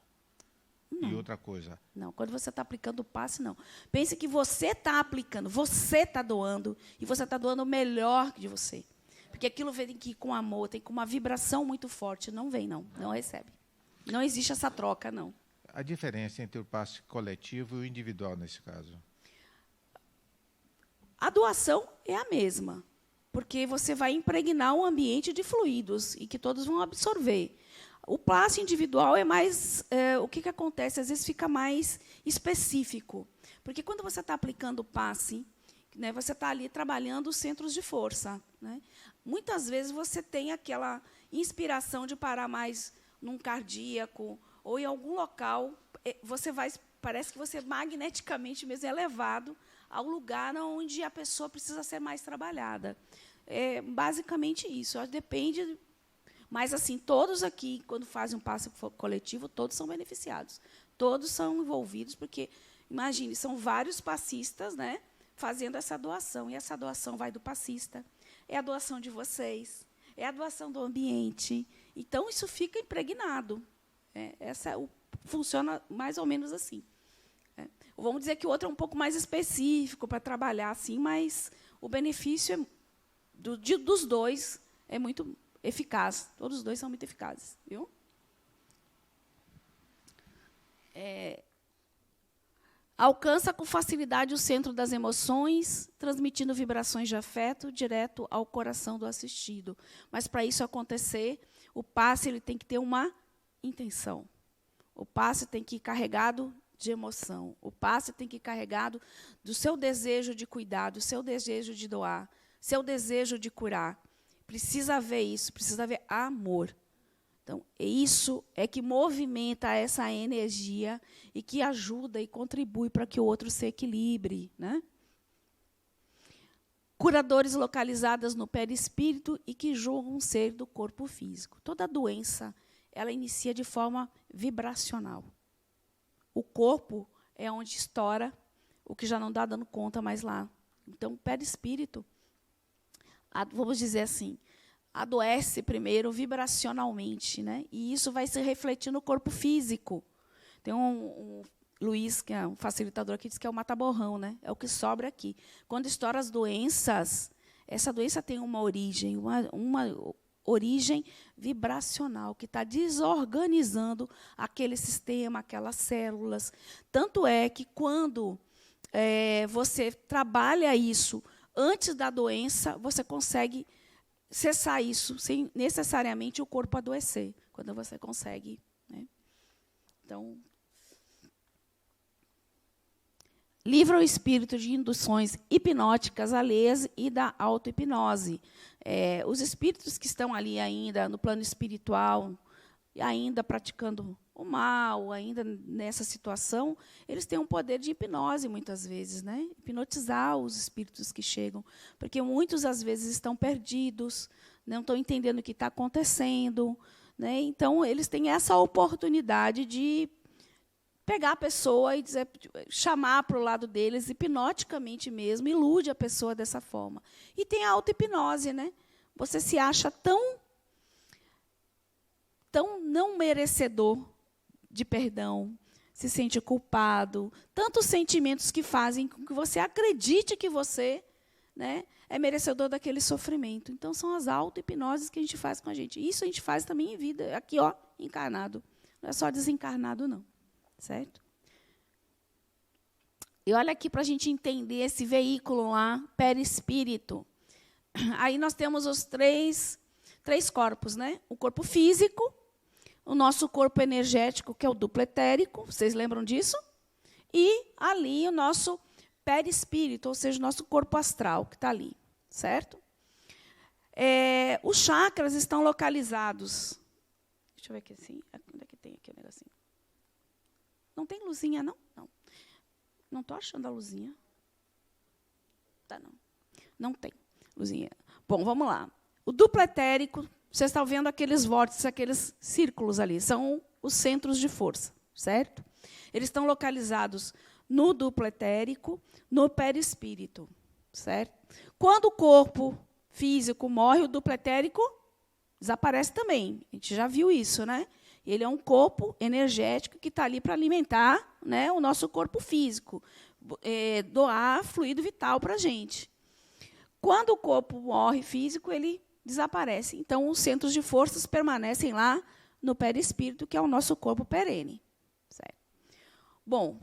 Não. E outra coisa? Não, quando você está aplicando o passe, não. Pense que você está aplicando, você está doando, e você está doando o melhor de você. Porque aquilo vem aqui com amor, tem com uma vibração muito forte. Não vem, não recebe. Não existe essa troca, não. A diferença entre o passe coletivo e o individual, nesse caso? A doação é a mesma, porque você vai impregnar um ambiente de fluidos e que todos vão absorver. O passe individual é mais... o que acontece? Às vezes fica mais específico. Porque quando você está aplicando o passe, né, você está ali trabalhando os centros de força, né? Muitas vezes você tem aquela inspiração de parar mais num cardíaco ou em algum local. Parece que você magneticamente mesmo é levado ao lugar onde a pessoa precisa ser mais trabalhada. É basicamente isso. Depende... Mas, assim, todos aqui, quando fazem um passe coletivo, todos são beneficiados. Todos são envolvidos, porque, imagine, são vários passistas, né, fazendo essa doação. E essa doação vai do passista. É a doação de vocês. É a doação do ambiente. Então, isso fica impregnado. funciona mais ou menos assim. Vamos dizer que o outro é um pouco mais específico para trabalhar assim, mas o benefício dos dois é muito eficaz. Todos os dois são muito eficazes, viu? Alcança com facilidade o centro das emoções, transmitindo vibrações de afeto direto ao coração do assistido. Mas, para isso acontecer, o passe ele tem que ter uma intenção. O passe tem que ir carregado de emoção. O passe tem que ir carregado do seu desejo de cuidar, do seu desejo de doar, seu desejo de curar. Precisa haver isso, precisa haver amor. Então, isso é que movimenta essa energia e que ajuda e contribui para que o outro se equilibre, né? Curadores localizadas no perispírito e que julgam ser do corpo físico. Toda doença, ela inicia de forma vibracional. O corpo é onde estoura o que já não dá dando conta mais lá. Então, o perispírito, vamos dizer assim, adoece primeiro vibracionalmente, né? E isso vai se refletir no corpo físico. Tem um Luiz, que é um facilitador aqui, diz que é o mata-borrão, né? É o que sobra aqui. Quando estouram as doenças, essa doença tem uma origem vibracional, que está desorganizando aquele sistema, aquelas células. Tanto é que, quando você trabalha isso antes da doença, você consegue cessar isso, sem necessariamente o corpo adoecer, quando você consegue. Né? Então, livra o espírito de induções hipnóticas alheias e da auto-hipnose. Os espíritos que estão ali ainda no plano espiritual, ainda praticando o mal, ainda nessa situação, eles têm um poder de hipnose, muitas vezes, né? Hipnotizar os espíritos que chegam, porque muitos, às vezes, estão perdidos, não estão entendendo o que está acontecendo, né? Então, eles têm essa oportunidade de pegar a pessoa e dizer, chamar para o lado deles, hipnoticamente mesmo, ilude a pessoa dessa forma. E tem a auto-hipnose, né? Você se acha tão não merecedor de perdão, se sente culpado, tantos sentimentos que fazem com que você acredite que você, né, é merecedor daquele sofrimento. Então, são as auto-hipnoses que a gente faz com a gente. Isso a gente faz também em vida, aqui, encarnado. Não é só desencarnado, não. Certo? E olha aqui para a gente entender esse veículo lá, perispírito. Aí nós temos os três corpos, né? O corpo físico, o nosso corpo energético, que é o duplo etérico, vocês lembram disso? E ali o nosso perispírito, ou seja, o nosso corpo astral, que está ali, certo? Os chakras estão localizados. Deixa eu ver aqui assim. Onde é que tem aqui o negocinho? Não tem luzinha, não? Não. Não estou achando a luzinha. Tá, não. Não tem luzinha. Bom, vamos lá. O duplo etérico, vocês estão vendo aqueles vórtices, aqueles círculos ali, são os centros de força, certo? Eles estão localizados no duplo etérico, no perispírito, certo? Quando o corpo físico morre, o duplo etérico desaparece também. A gente já viu isso, né? Ele é um corpo energético que está ali para alimentar, né, o nosso corpo físico, doar fluido vital para a gente. Quando o corpo morre físico, ele desaparece. Então, os centros de forças permanecem lá no perispírito, que é o nosso corpo perene. Certo? Bom,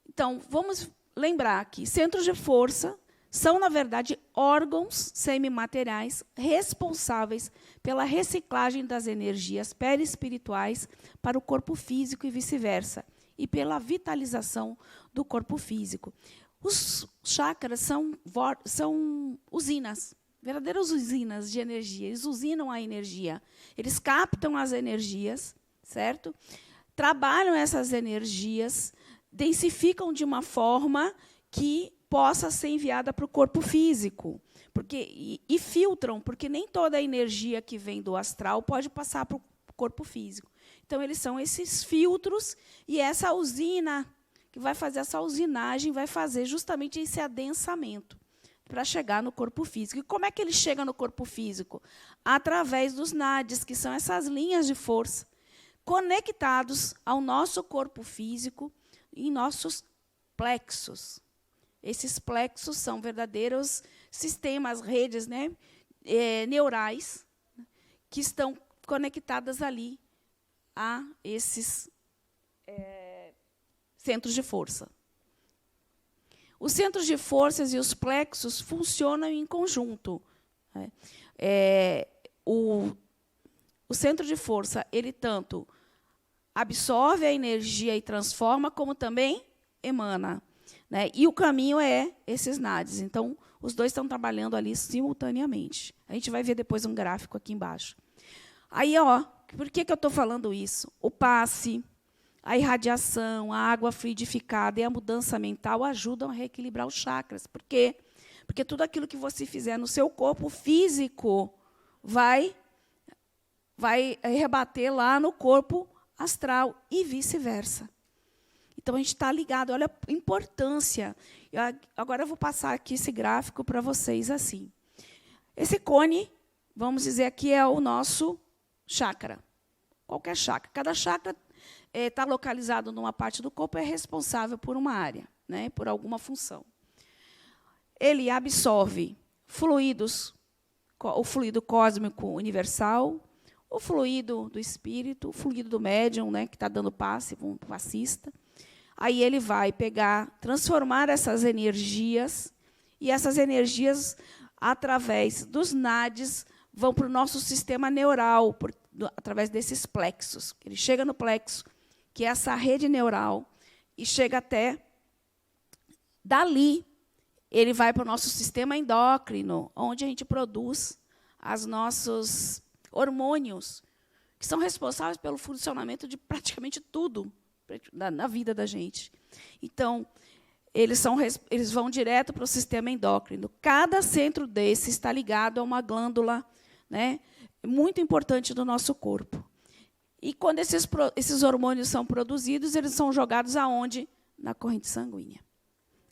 então, vamos lembrar que centros de força são, na verdade, órgãos semimateriais responsáveis pela reciclagem das energias perispirituais para o corpo físico e vice-versa, e pela vitalização do corpo físico. Os chakras são usinas, verdadeiras usinas de energia. Eles usinam a energia. Eles captam as energias, certo? Trabalham essas energias, densificam de uma forma que possa ser enviada para o corpo físico, e filtram, porque nem toda a energia que vem do astral pode passar para o corpo físico. Então, eles são esses filtros, e essa usina, que vai fazer essa usinagem, vai fazer justamente esse adensamento para chegar no corpo físico. E como é que ele chega no corpo físico? Através dos nadis, que são essas linhas de força. conectados ao nosso corpo físico e nossos plexos. Esses plexos são verdadeiros sistemas, redes, né, neurais, que estão conectadas ali a esses centros de força. Os centros de forças e os plexos funcionam em conjunto. O centro de força, ele tanto absorve a energia e transforma, como também emana. Né? E o caminho é esses NADs. Então, os dois estão trabalhando ali simultaneamente. A gente vai ver depois um gráfico aqui embaixo. Aí, ó, por que eu estou falando isso? O passe, a irradiação, a água fluidificada e a mudança mental ajudam a reequilibrar os chakras. Por quê? Porque tudo aquilo que você fizer no seu corpo físico vai rebater lá no corpo astral e vice-versa. Então, a gente está ligado. Olha a importância. Agora, eu vou passar aqui esse gráfico para vocês assim. Esse cone, vamos dizer aqui, é o nosso chakra. Qualquer chakra. Cada chakra está localizado numa parte do corpo, é responsável por uma área, né, por alguma função. Ele absorve fluidos, o fluido cósmico universal, o fluido do espírito, o fluido do médium, né, que está dando passe, um passista. Aí ele vai pegar, transformar essas energias, e essas energias, através dos NADs, vão para o nosso sistema neural, através desses plexos. Ele chega no plexo, que é essa rede neural, e chega até dali, ele vai para o nosso sistema endócrino, onde a gente produz os nossos hormônios, que são responsáveis pelo funcionamento de praticamente tudo na vida da gente. Então, eles vão direto para o sistema endócrino. Cada centro desse está ligado a uma glândula, né, muito importante do nosso corpo. E quando esses hormônios são produzidos, eles são jogados aonde? Na corrente sanguínea.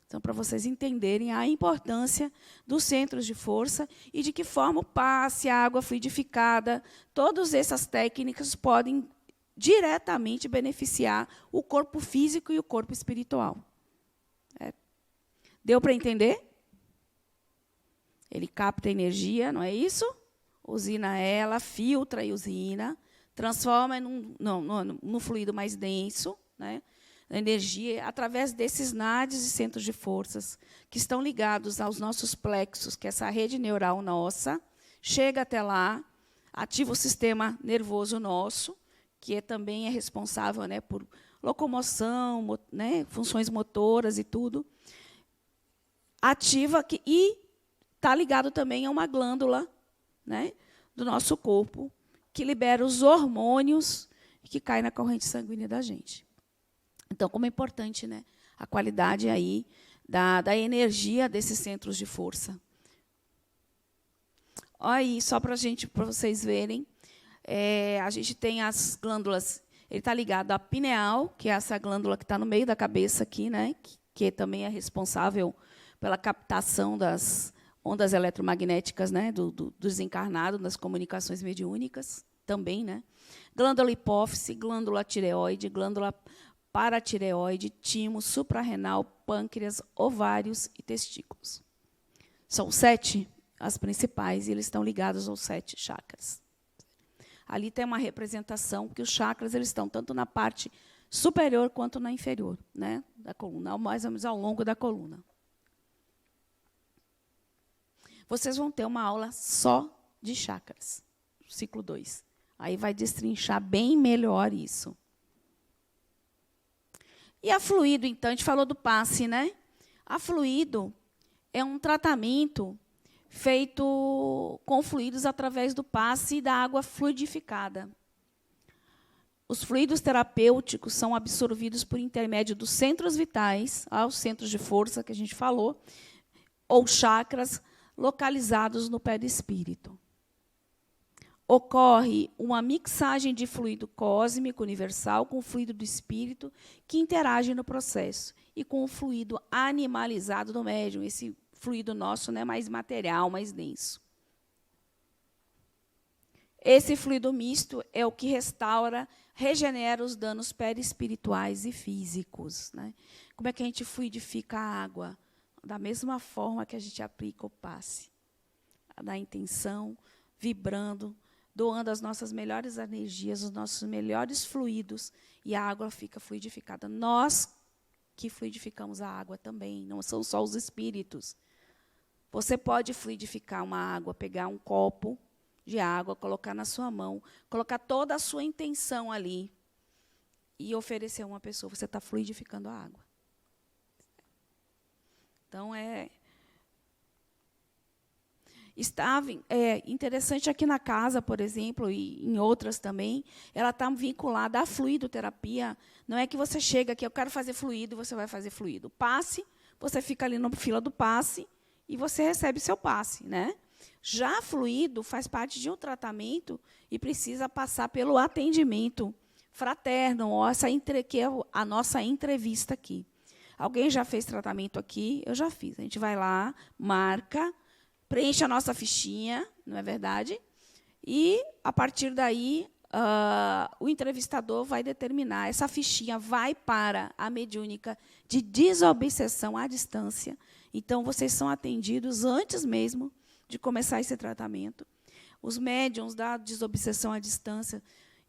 Então, para vocês entenderem a importância dos centros de força e de que forma o passe, a água fluidificada, todas essas técnicas podem diretamente beneficiar o corpo físico e o corpo espiritual. Deu para entender? Ele capta energia, não é isso? Usina ela, filtra e usina, transforma no fluido mais denso, né? A energia, através desses NADs e centros de forças, que estão ligados aos nossos plexos, que é essa rede neural nossa, chega até lá, ativa o sistema nervoso nosso, que também é responsável, né, por locomoção, né, funções motoras e tudo. Ativa e está ligado também a uma glândula, né, do nosso corpo, que libera os hormônios que caem na corrente sanguínea da gente. Então, como é importante, né, a qualidade aí da energia desses centros de força. Olha aí, só para vocês verem, a gente tem as glândulas. Ele está ligado à pineal, que é essa glândula que está no meio da cabeça aqui, né, que também é responsável pela captação das ondas eletromagnéticas, né, do desencarnado, das comunicações mediúnicas, também, né. Glândula hipófise, glândula tireoide, glândula paratireoide, timo, suprarrenal, pâncreas, ovários e testículos. São 7 as principais, e eles estão ligados aos 7 chakras. Ali tem uma representação que os chakras eles estão tanto na parte superior quanto na inferior, né, da coluna, mais ou menos ao longo da coluna. Vocês vão ter uma aula só de chakras, ciclo 2. Aí vai destrinchar bem melhor isso. E a fluido, então, a gente falou do passe, né? A fluido é um tratamento feito com fluidos através do passe e da água fluidificada. Os fluidos terapêuticos são absorvidos por intermédio dos centros vitais, aos centros de força que a gente falou, ou chakras localizados no perispírito. Ocorre uma mixagem de fluido cósmico universal com o fluido do espírito que interage no processo e com o fluido animalizado do médium, esse fluido nosso, né, mais material, mais denso. Esse fluido misto é o que restaura, regenera os danos perispirituais e físicos, né? Como é que a gente fluidifica a água? Da mesma forma que a gente aplica o passe. Da intenção, vibrando, doando as nossas melhores energias, os nossos melhores fluidos, e a água fica fluidificada. Nós que fluidificamos a água também, não são só os espíritos. Você pode fluidificar uma água, pegar um copo de água, colocar na sua mão, colocar toda a sua intenção ali e oferecer a uma pessoa. Você está fluidificando a água. Então, estava interessante aqui na casa, por exemplo, e em outras também, ela está vinculada à fluidoterapia. Não é que você chega aqui, eu quero fazer fluido, e você vai fazer fluido. Passe, você fica ali na fila do passe e você recebe seu passe, né? Já fluido faz parte de um tratamento e precisa passar pelo atendimento fraterno, que é a nossa entrevista aqui. Alguém já fez tratamento aqui? Eu já fiz. A gente vai lá, marca, preenche a nossa fichinha, não é verdade? E, a partir daí, o entrevistador vai determinar. Essa fichinha vai para a mediúnica de desobsessão à distância. Então, vocês são atendidos antes mesmo de começar esse tratamento. Os médiuns da desobsessão à distância,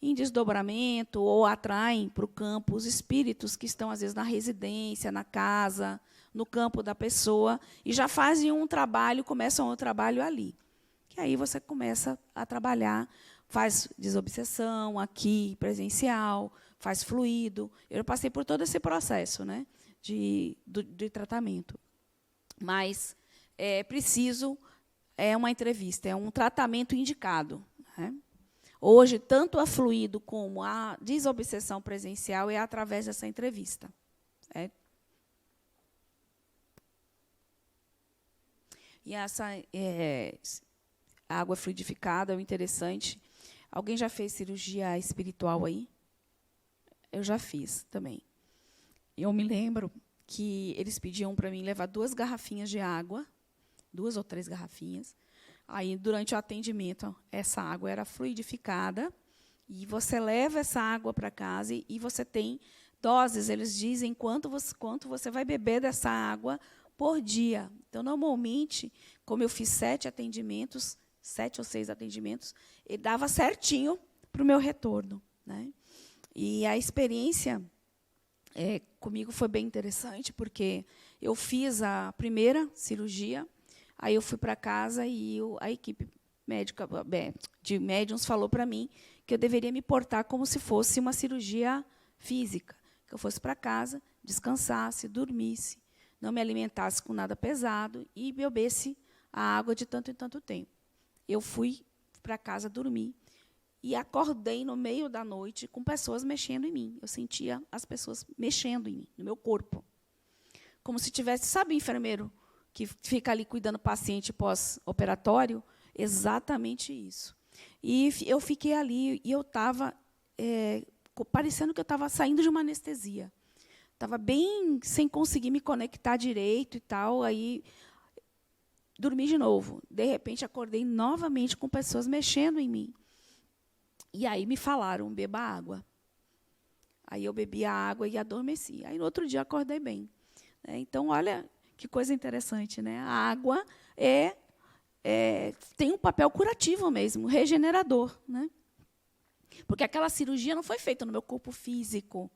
em desdobramento, ou atraem para o campo os espíritos que estão, às vezes, na residência, na casa, no campo da pessoa, e já fazem um trabalho, começam o trabalho ali. Que aí você começa a trabalhar, faz desobsessão aqui, presencial, faz fluido. Eu passei por todo esse processo, né, de tratamento. Mas é preciso, uma entrevista, é um tratamento indicado, né? Hoje, tanto a fluido como a desobsessão presencial é através dessa entrevista. Certo? E essa água fluidificada é interessante. Alguém já fez cirurgia espiritual aí? Eu já fiz também. Eu me lembro que eles pediam para mim levar 2 garrafinhas de água, 2 ou 3 garrafinhas. Aí, durante o atendimento, essa água era fluidificada, e você leva essa água para casa e você tem doses, eles dizem quanto você vai beber dessa água por dia. Então, normalmente, como eu fiz 7 atendimentos, 7 ou 6 atendimentos, ele dava certinho para o meu retorno, né? E a experiência comigo foi bem interessante, porque eu fiz a primeira cirurgia. Aí eu fui para casa e a equipe médica de médiuns falou para mim que eu deveria me portar como se fosse uma cirurgia física, que eu fosse para casa, descansasse, dormisse, não me alimentasse com nada pesado e bebesse a água de tanto em tanto tempo. Eu fui para casa dormir e acordei no meio da noite com pessoas mexendo em mim. Eu sentia as pessoas mexendo em mim, no meu corpo. Como se tivesse, sabe, enfermeiro que fica ali cuidando do paciente pós-operatório? Exatamente isso. E eu fiquei ali, e eu estava parecendo que eu estava saindo de uma anestesia. Estava bem sem conseguir me conectar direito e tal. Aí dormi de novo. De repente, acordei novamente com pessoas mexendo em mim. E aí me falaram, beba água. Aí eu bebi a água e adormeci. Aí, no outro dia, acordei bem. Então, olha que coisa interessante, né? A água tem um papel curativo mesmo, regenerador, né? Porque aquela cirurgia não foi feita no meu corpo físico.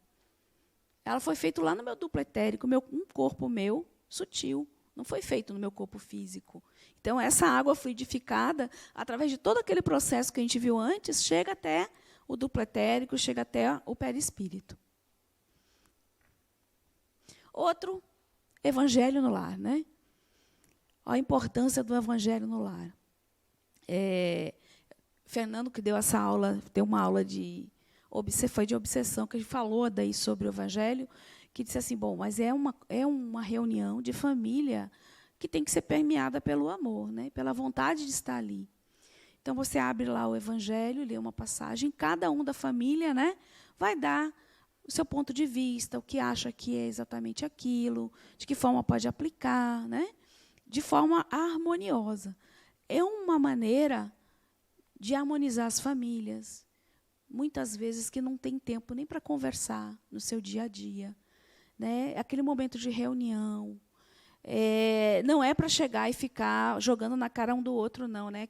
Ela foi feita lá no meu duplo etérico, um corpo meu sutil. Não foi feito no meu corpo físico. Então, essa água fluidificada, através de todo aquele processo que a gente viu antes, chega até o duplo etérico, chega até o perispírito. Outro, evangelho no lar, né? A importância do evangelho no lar. Fernando, que deu essa aula, deu uma aula de obsessão, que a gente falou daí sobre o evangelho, que disse assim, bom, mas é uma reunião de família que tem que ser permeada pelo amor, né? Pela vontade de estar ali. Então, você abre lá o evangelho, lê uma passagem, cada um da família, né, vai dar o seu ponto de vista, o que acha que é exatamente aquilo, de que forma pode aplicar, né, de forma harmoniosa. É uma maneira de harmonizar as famílias, muitas vezes que não tem tempo nem para conversar no seu dia a dia, né? Aquele momento de reunião. Não é para chegar e ficar jogando na cara um do outro, não, né?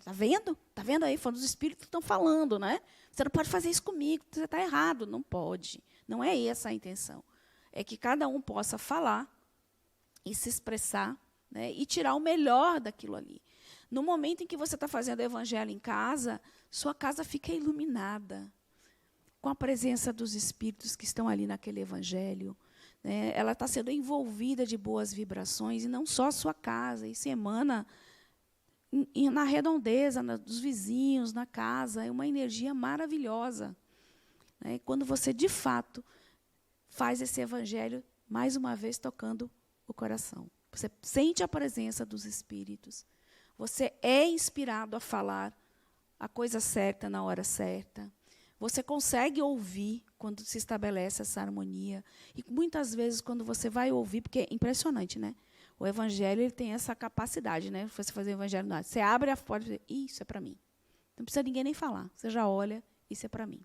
Tá vendo? Tá vendo aí? Foram os espíritos que estão falando, né? Você não pode fazer isso comigo, você está errado. Não pode. Não é essa a intenção. É que cada um possa falar e se expressar, né? E tirar o melhor daquilo ali. No momento em que você está fazendo o evangelho em casa, sua casa fica iluminada com a presença dos espíritos que estão ali naquele evangelho. Né? Ela está sendo envolvida de boas vibrações, e não só a sua casa, isso emana na redondeza, dos vizinhos, na casa, é uma energia maravilhosa. Né? Quando você, de fato, faz esse evangelho, mais uma vez, tocando o coração. Você sente a presença dos espíritos. Você é inspirado a falar a coisa certa na hora certa. Você consegue ouvir quando se estabelece essa harmonia. E muitas vezes, quando você vai ouvir, porque é impressionante, né? O evangelho ele tem essa capacidade, né? Você fazer o evangelho, não, você abre a porta e diz, isso é para mim. Não precisa ninguém nem falar. Você já olha, isso é para mim.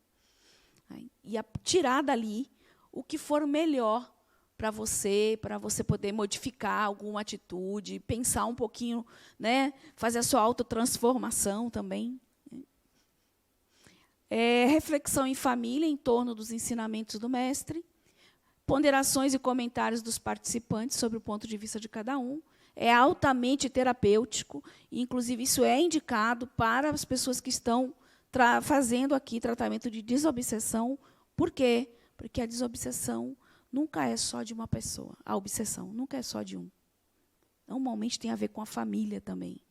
E tirar dali o que for melhor para você poder modificar alguma atitude, pensar um pouquinho, né? Fazer a sua autotransformação também. Reflexão em família em torno dos ensinamentos do mestre, ponderações e comentários dos participantes sobre o ponto de vista de cada um. É altamente terapêutico, e, inclusive, isso é indicado para as pessoas que estão fazendo aqui tratamento de desobsessão. Por quê? Porque a desobsessão nunca é só de uma pessoa. A obsessão nunca é só de um. Normalmente tem a ver com a família também.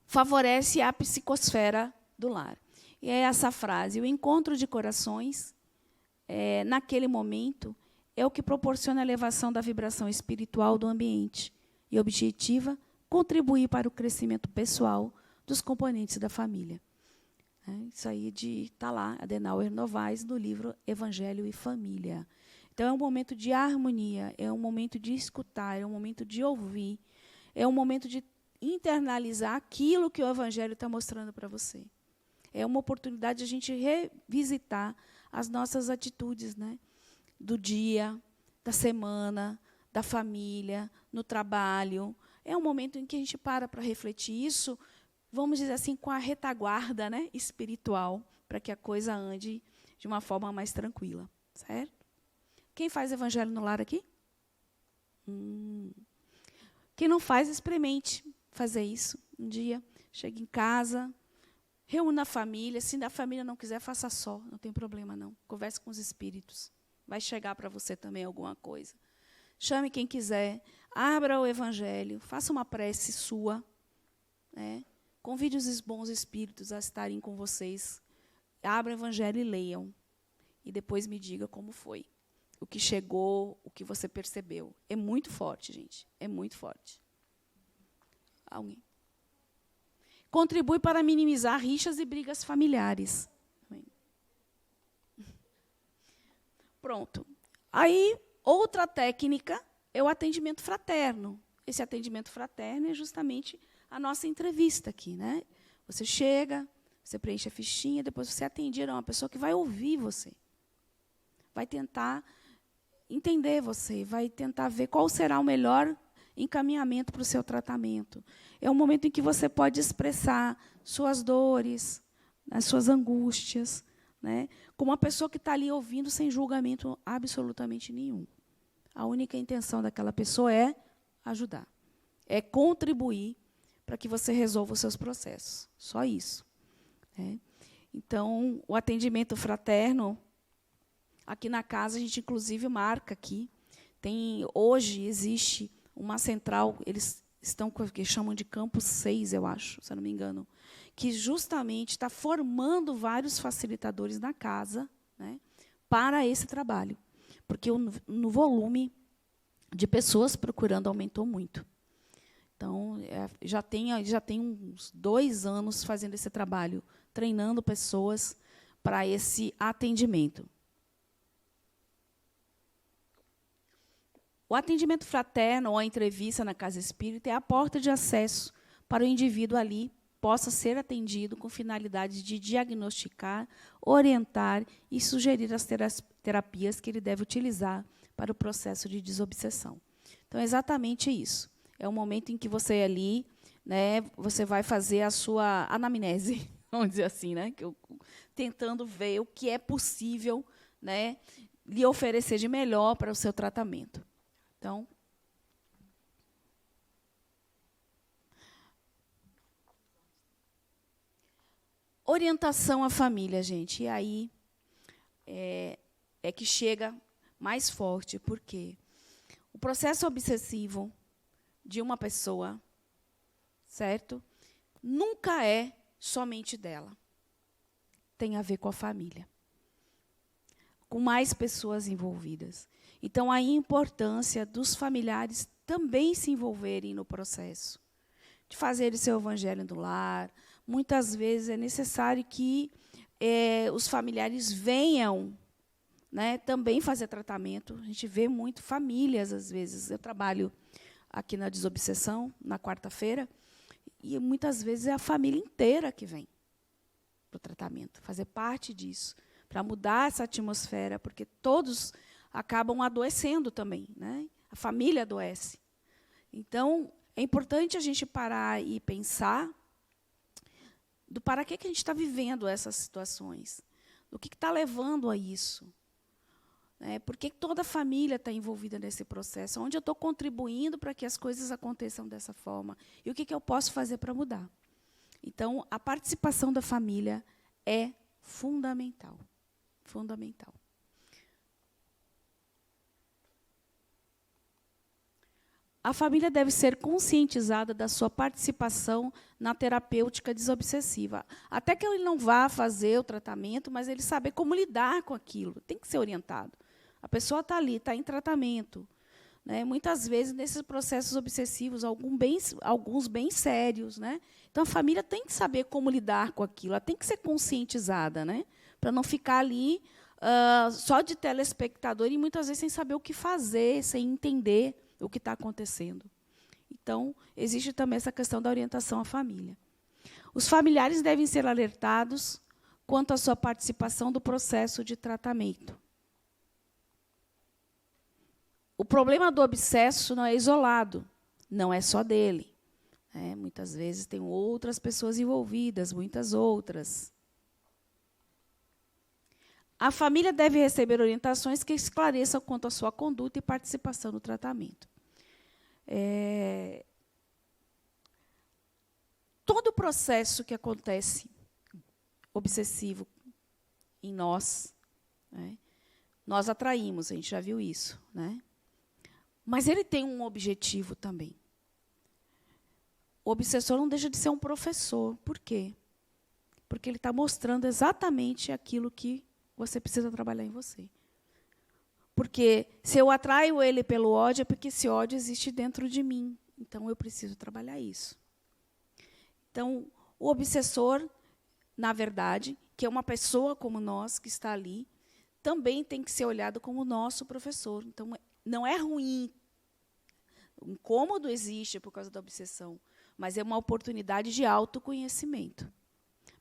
Favorece a psicosfera do lar. E é essa frase: o encontro de corações, naquele momento, é o que proporciona a elevação da vibração espiritual do ambiente e objetiva contribuir para o crescimento pessoal dos componentes da família. Isso aí está lá, Adenauer Novaes, no livro Evangelho e Família. Então, é um momento de harmonia, é um momento de escutar, é um momento de ouvir, é um momento de internalizar aquilo que o Evangelho está mostrando para você. É uma oportunidade de a gente revisitar as nossas atitudes, né? Do dia, da semana, da família, no trabalho. É um momento em que a gente para refletir isso, vamos dizer assim, com a retaguarda, né, espiritual, para que a coisa ande de uma forma mais tranquila. Certo? Quem faz Evangelho no lar aqui? Quem não faz, experimente fazer isso um dia. Chegue em casa, reúna a família. Se a família não quiser, faça só. Não tem problema, não. Converse com os espíritos. Vai chegar para você também alguma coisa. Chame quem quiser. Abra o Evangelho. Faça uma prece sua. Né? Convide os bons espíritos a estarem com vocês. Abra o Evangelho e leiam. E depois me diga como foi. O que chegou, o que você percebeu. É muito forte, gente. É muito forte. Alguém? Contribui para minimizar rixas e brigas familiares. Pronto. Aí, outra técnica é o atendimento fraterno. Esse atendimento fraterno é justamente a nossa entrevista aqui, né? Você chega, você preenche a fichinha, depois você atende a uma pessoa que vai ouvir você. Vai tentar entender você, vai tentar ver qual será o melhor encaminhamento para o seu tratamento. É um momento em que você pode expressar suas dores, as suas angústias, né? Como uma pessoa que está ali ouvindo sem julgamento absolutamente nenhum. A única intenção daquela pessoa é ajudar, é contribuir para que você resolva os seus processos. Só isso. Né? Então, o atendimento fraterno, aqui na casa, a gente, inclusive, marca aqui. Hoje existe uma central, eles estão com o que chamam de Campus 6, eu acho, se eu não me engano, que justamente está formando vários facilitadores na casa, né, para esse trabalho. Porque no volume de pessoas procurando aumentou muito. Então, já tem uns 2 anos fazendo esse trabalho, treinando pessoas para esse atendimento. O atendimento fraterno ou a entrevista na casa espírita é a porta de acesso para o indivíduo ali possa ser atendido com finalidade de diagnosticar, orientar e sugerir as terapias que ele deve utilizar para o processo de desobsessão. Então, é exatamente isso. É o momento em que você ali, né, você vai fazer a sua anamnese, vamos dizer assim, né, tentando ver o que é possível, né, lhe oferecer de melhor para o seu tratamento. Então, orientação à família, gente. E aí é que chega mais forte, porque o processo obsessivo de uma pessoa, certo? Nunca é somente dela. Tem a ver com a família, com mais pessoas envolvidas. Então, aí a importância dos familiares também se envolverem no processo, de fazerem seu evangelho do lar. Muitas vezes é necessário que os familiares venham, né, também fazer tratamento. A gente vê muito famílias, às vezes. Eu trabalho aqui na Desobsessão, na quarta-feira, e muitas vezes é a família inteira que vem para o tratamento, fazer parte disso, para mudar essa atmosfera, porque todos acabam adoecendo também, né? A família adoece. Então, é importante a gente parar e pensar do para que a gente está vivendo essas situações, do que está levando a isso. Por que toda a família está envolvida nesse processo? Onde eu estou contribuindo para que as coisas aconteçam dessa forma? E o que eu posso fazer para mudar? Então, a participação da família é fundamental. Fundamental. A família deve ser conscientizada da sua participação na terapêutica desobsessiva. Até que ele não vá fazer o tratamento, mas ele saber como lidar com aquilo. Tem que ser orientado. A pessoa está ali, está em tratamento. Né? Muitas vezes, nesses processos obsessivos, alguns bem sérios. Né? Então, a família tem que saber como lidar com aquilo. Ela tem que ser conscientizada, né? Para não ficar ali só de telespectador e, muitas vezes, sem saber o que fazer, sem entender o que está acontecendo. Então, existe também essa questão da orientação à família. Os familiares devem ser alertados quanto à sua participação do processo de tratamento. O problema do obsesso não é isolado, não é só dele. Muitas vezes tem outras pessoas envolvidas, muitas outras. A família deve receber orientações que esclareçam quanto à sua conduta e participação no tratamento. Todo o processo que acontece obsessivo em nós, né, nós atraímos, a gente já viu isso, né? Mas ele tem um objetivo também. O obsessor não deixa de ser um professor. Por quê? Porque ele está mostrando exatamente aquilo que você precisa trabalhar em você. Porque se eu atraio ele pelo ódio, é porque esse ódio existe dentro de mim. Então, eu preciso trabalhar isso. Então, o obsessor, na verdade, que é uma pessoa como nós, que está ali, também tem que ser olhado como nosso professor. Então, não é ruim. O incômodo existe por causa da obsessão, mas é uma oportunidade de autoconhecimento.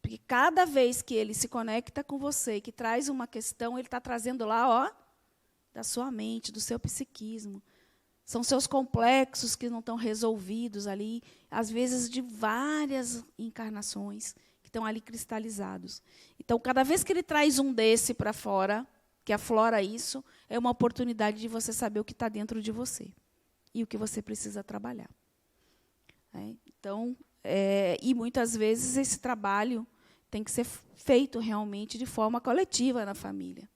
Porque cada vez que ele se conecta com você, que traz uma questão, ele está trazendo lá, da sua mente, do seu psiquismo. São seus complexos que não estão resolvidos ali, às vezes de várias encarnações, que estão ali cristalizados. Então, cada vez que ele traz um desse para fora, que aflora isso, é uma oportunidade de você saber o que está dentro de você e o que você precisa trabalhar. Então, e muitas vezes esse trabalho tem que ser feito realmente de forma coletiva na família.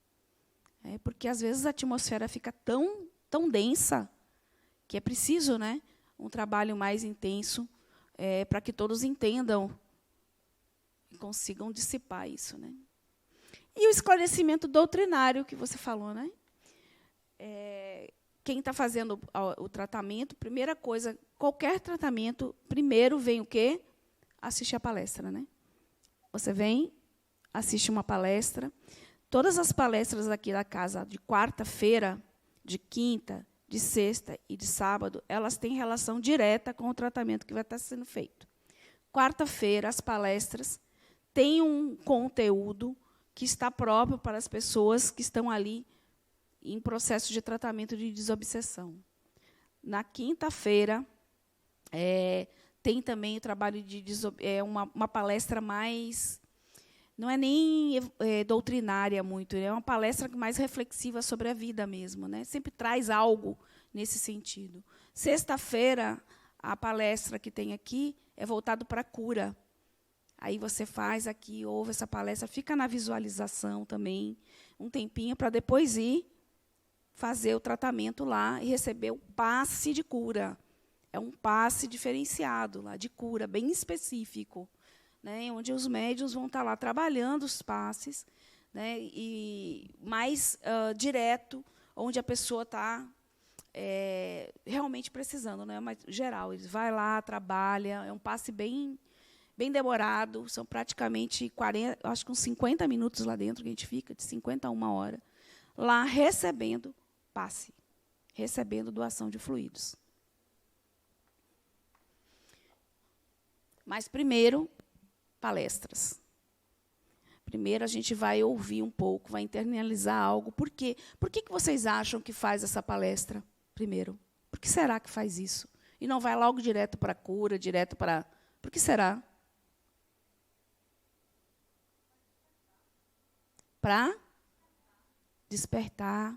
Porque, às vezes, a atmosfera fica tão densa que é preciso, né, um trabalho mais intenso para que todos entendam e consigam dissipar isso. Né? E o esclarecimento doutrinário que você falou. Né? Quem está fazendo o tratamento, primeira coisa, qualquer tratamento, primeiro vem o quê? Assistir a palestra. Né? Você vem, assiste uma palestra. Todas as palestras aqui da casa, de quarta-feira, de quinta, de sexta e de sábado, elas têm relação direta com o tratamento que vai estar sendo feito. quarta-feira, as palestras têm um conteúdo que está próprio para as pessoas que estão ali em processo de tratamento de desobsessão. Na quinta-feira, tem também o trabalho de uma palestra mais... Não é nem doutrinária muito, é uma palestra mais reflexiva sobre a vida mesmo, né? Sempre traz algo nesse sentido. Sexta-feira, a palestra que tem aqui é voltada para a cura. Aí você faz aqui, ouve essa palestra, fica na visualização também, um tempinho para depois ir fazer o tratamento lá e receber o passe de cura. É um passe diferenciado lá, de cura, bem específico, né, onde os médiuns vão estar lá trabalhando os passes, né, e mais direto, onde a pessoa está realmente precisando, né, mas geral. Eles vai lá, trabalha, é um passe bem demorado, são praticamente 40, acho que uns 50 minutos lá dentro que a gente fica, de 50 a 1 hora, lá recebendo passe, recebendo doação de fluidos. Mas primeiro, palestras. Primeiro a gente vai ouvir um pouco, vai internalizar algo. Por quê? Por que vocês acham que faz essa palestra primeiro? Por que será que faz isso? E não vai logo direto para a cura, direto para... Por que será? Para despertar.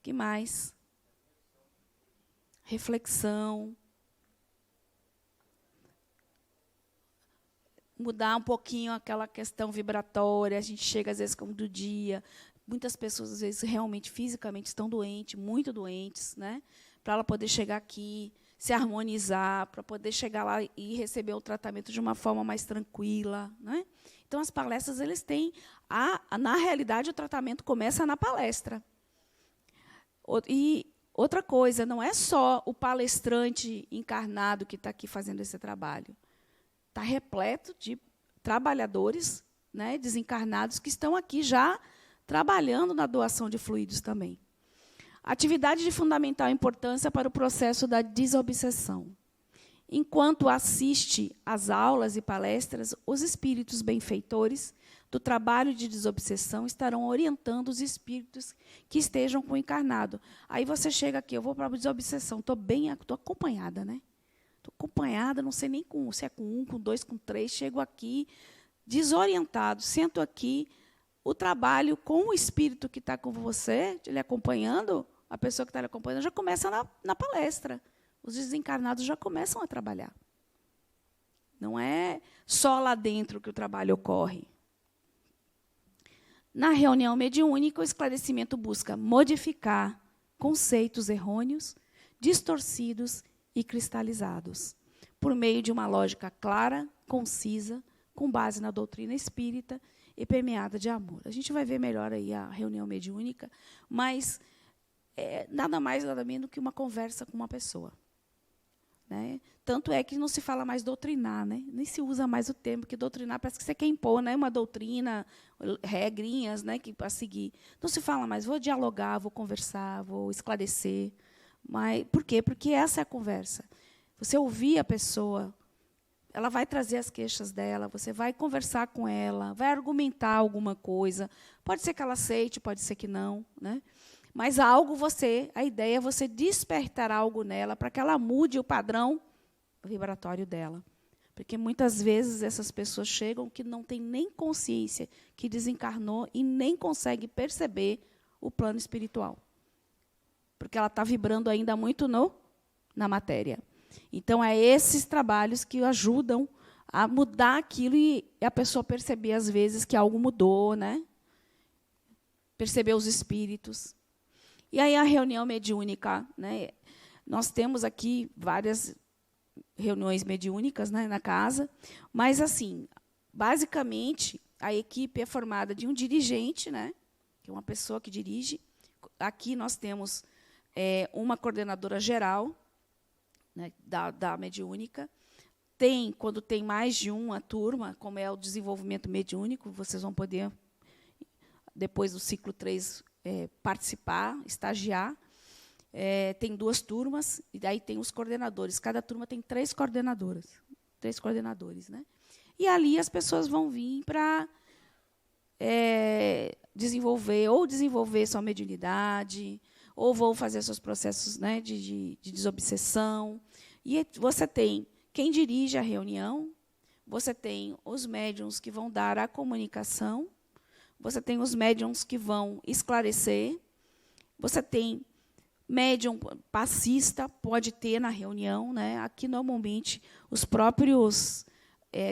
Que mais? Reflexão. Mudar um pouquinho aquela questão vibratória. A gente chega, às vezes, como do dia. Muitas pessoas, às vezes, realmente, fisicamente, estão doentes, muito doentes, né? Para ela poder chegar aqui, se harmonizar, para poder chegar lá e receber o tratamento de uma forma mais tranquila, né? Então, as palestras, eles têm... na realidade, o tratamento começa na palestra. E outra coisa, não é só o palestrante encarnado que está aqui fazendo esse trabalho. Está repleto de trabalhadores, né, desencarnados que estão aqui já trabalhando na doação de fluidos também. Atividade de fundamental importância para o processo da desobsessão. Enquanto assiste às aulas e palestras, os espíritos benfeitores do trabalho de desobsessão estarão orientando os espíritos que estejam com o encarnado. Aí você chega aqui, eu vou para a desobsessão, estou acompanhada, né? Estou acompanhada, não sei nem se é com 1, com 2, com 3, chego aqui, desorientado, sento aqui, o trabalho com o espírito que está com você, lhe acompanhando, a pessoa que está lhe acompanhando, já começa na palestra. Os desencarnados já começam a trabalhar. Não é só lá dentro que o trabalho ocorre. Na reunião mediúnica, o esclarecimento busca modificar conceitos errôneos, distorcidos e cristalizados, por meio de uma lógica clara, concisa, com base na doutrina espírita e permeada de amor. A gente vai ver melhor aí a reunião mediúnica, mas nada mais, nada menos que uma conversa com uma pessoa. Né? Tanto é que não se fala mais doutrinar, né? Nem se usa mais o termo, porque doutrinar parece que você quer impor, né? Uma doutrina, regrinhas, né? Para seguir. Não se fala mais, vou dialogar, vou conversar, vou esclarecer. Mas, por quê? Porque essa é a conversa. Você ouvir a pessoa, ela vai trazer as queixas dela, você vai conversar com ela, vai argumentar alguma coisa. Pode ser que ela aceite, pode ser que não, né? Mas a ideia é você despertar algo nela para que ela mude o padrão vibratório dela. Porque muitas vezes essas pessoas chegam que não têm nem consciência que desencarnou e nem consegue perceber o plano espiritual. Porque ela está vibrando ainda muito na matéria. Então, é esses trabalhos que ajudam a mudar aquilo e a pessoa perceber, às vezes, que algo mudou, né? Perceber os espíritos. E aí a reunião mediúnica, né? Nós temos aqui várias reuniões mediúnicas, né, na casa, mas assim, basicamente a equipe é formada de um dirigente, né, que é uma pessoa que dirige. Aqui nós temos uma coordenadora geral, né, da mediúnica. Quando tem mais de uma turma, como é o desenvolvimento mediúnico, vocês vão poder, depois do ciclo 3, participar, estagiar. Tem 2 turmas, e daí tem os coordenadores. Cada turma tem 3 coordenadoras. 3 coordenadores, né? E ali as pessoas vão vir para desenvolver sua mediunidade, ou vão fazer seus processos, né, de desobsessão. E você tem quem dirige a reunião, você tem os médiuns que vão dar a comunicação, você tem os médiuns que vão esclarecer, você tem médium passista, pode ter na reunião, né? Aqui, normalmente, os próprios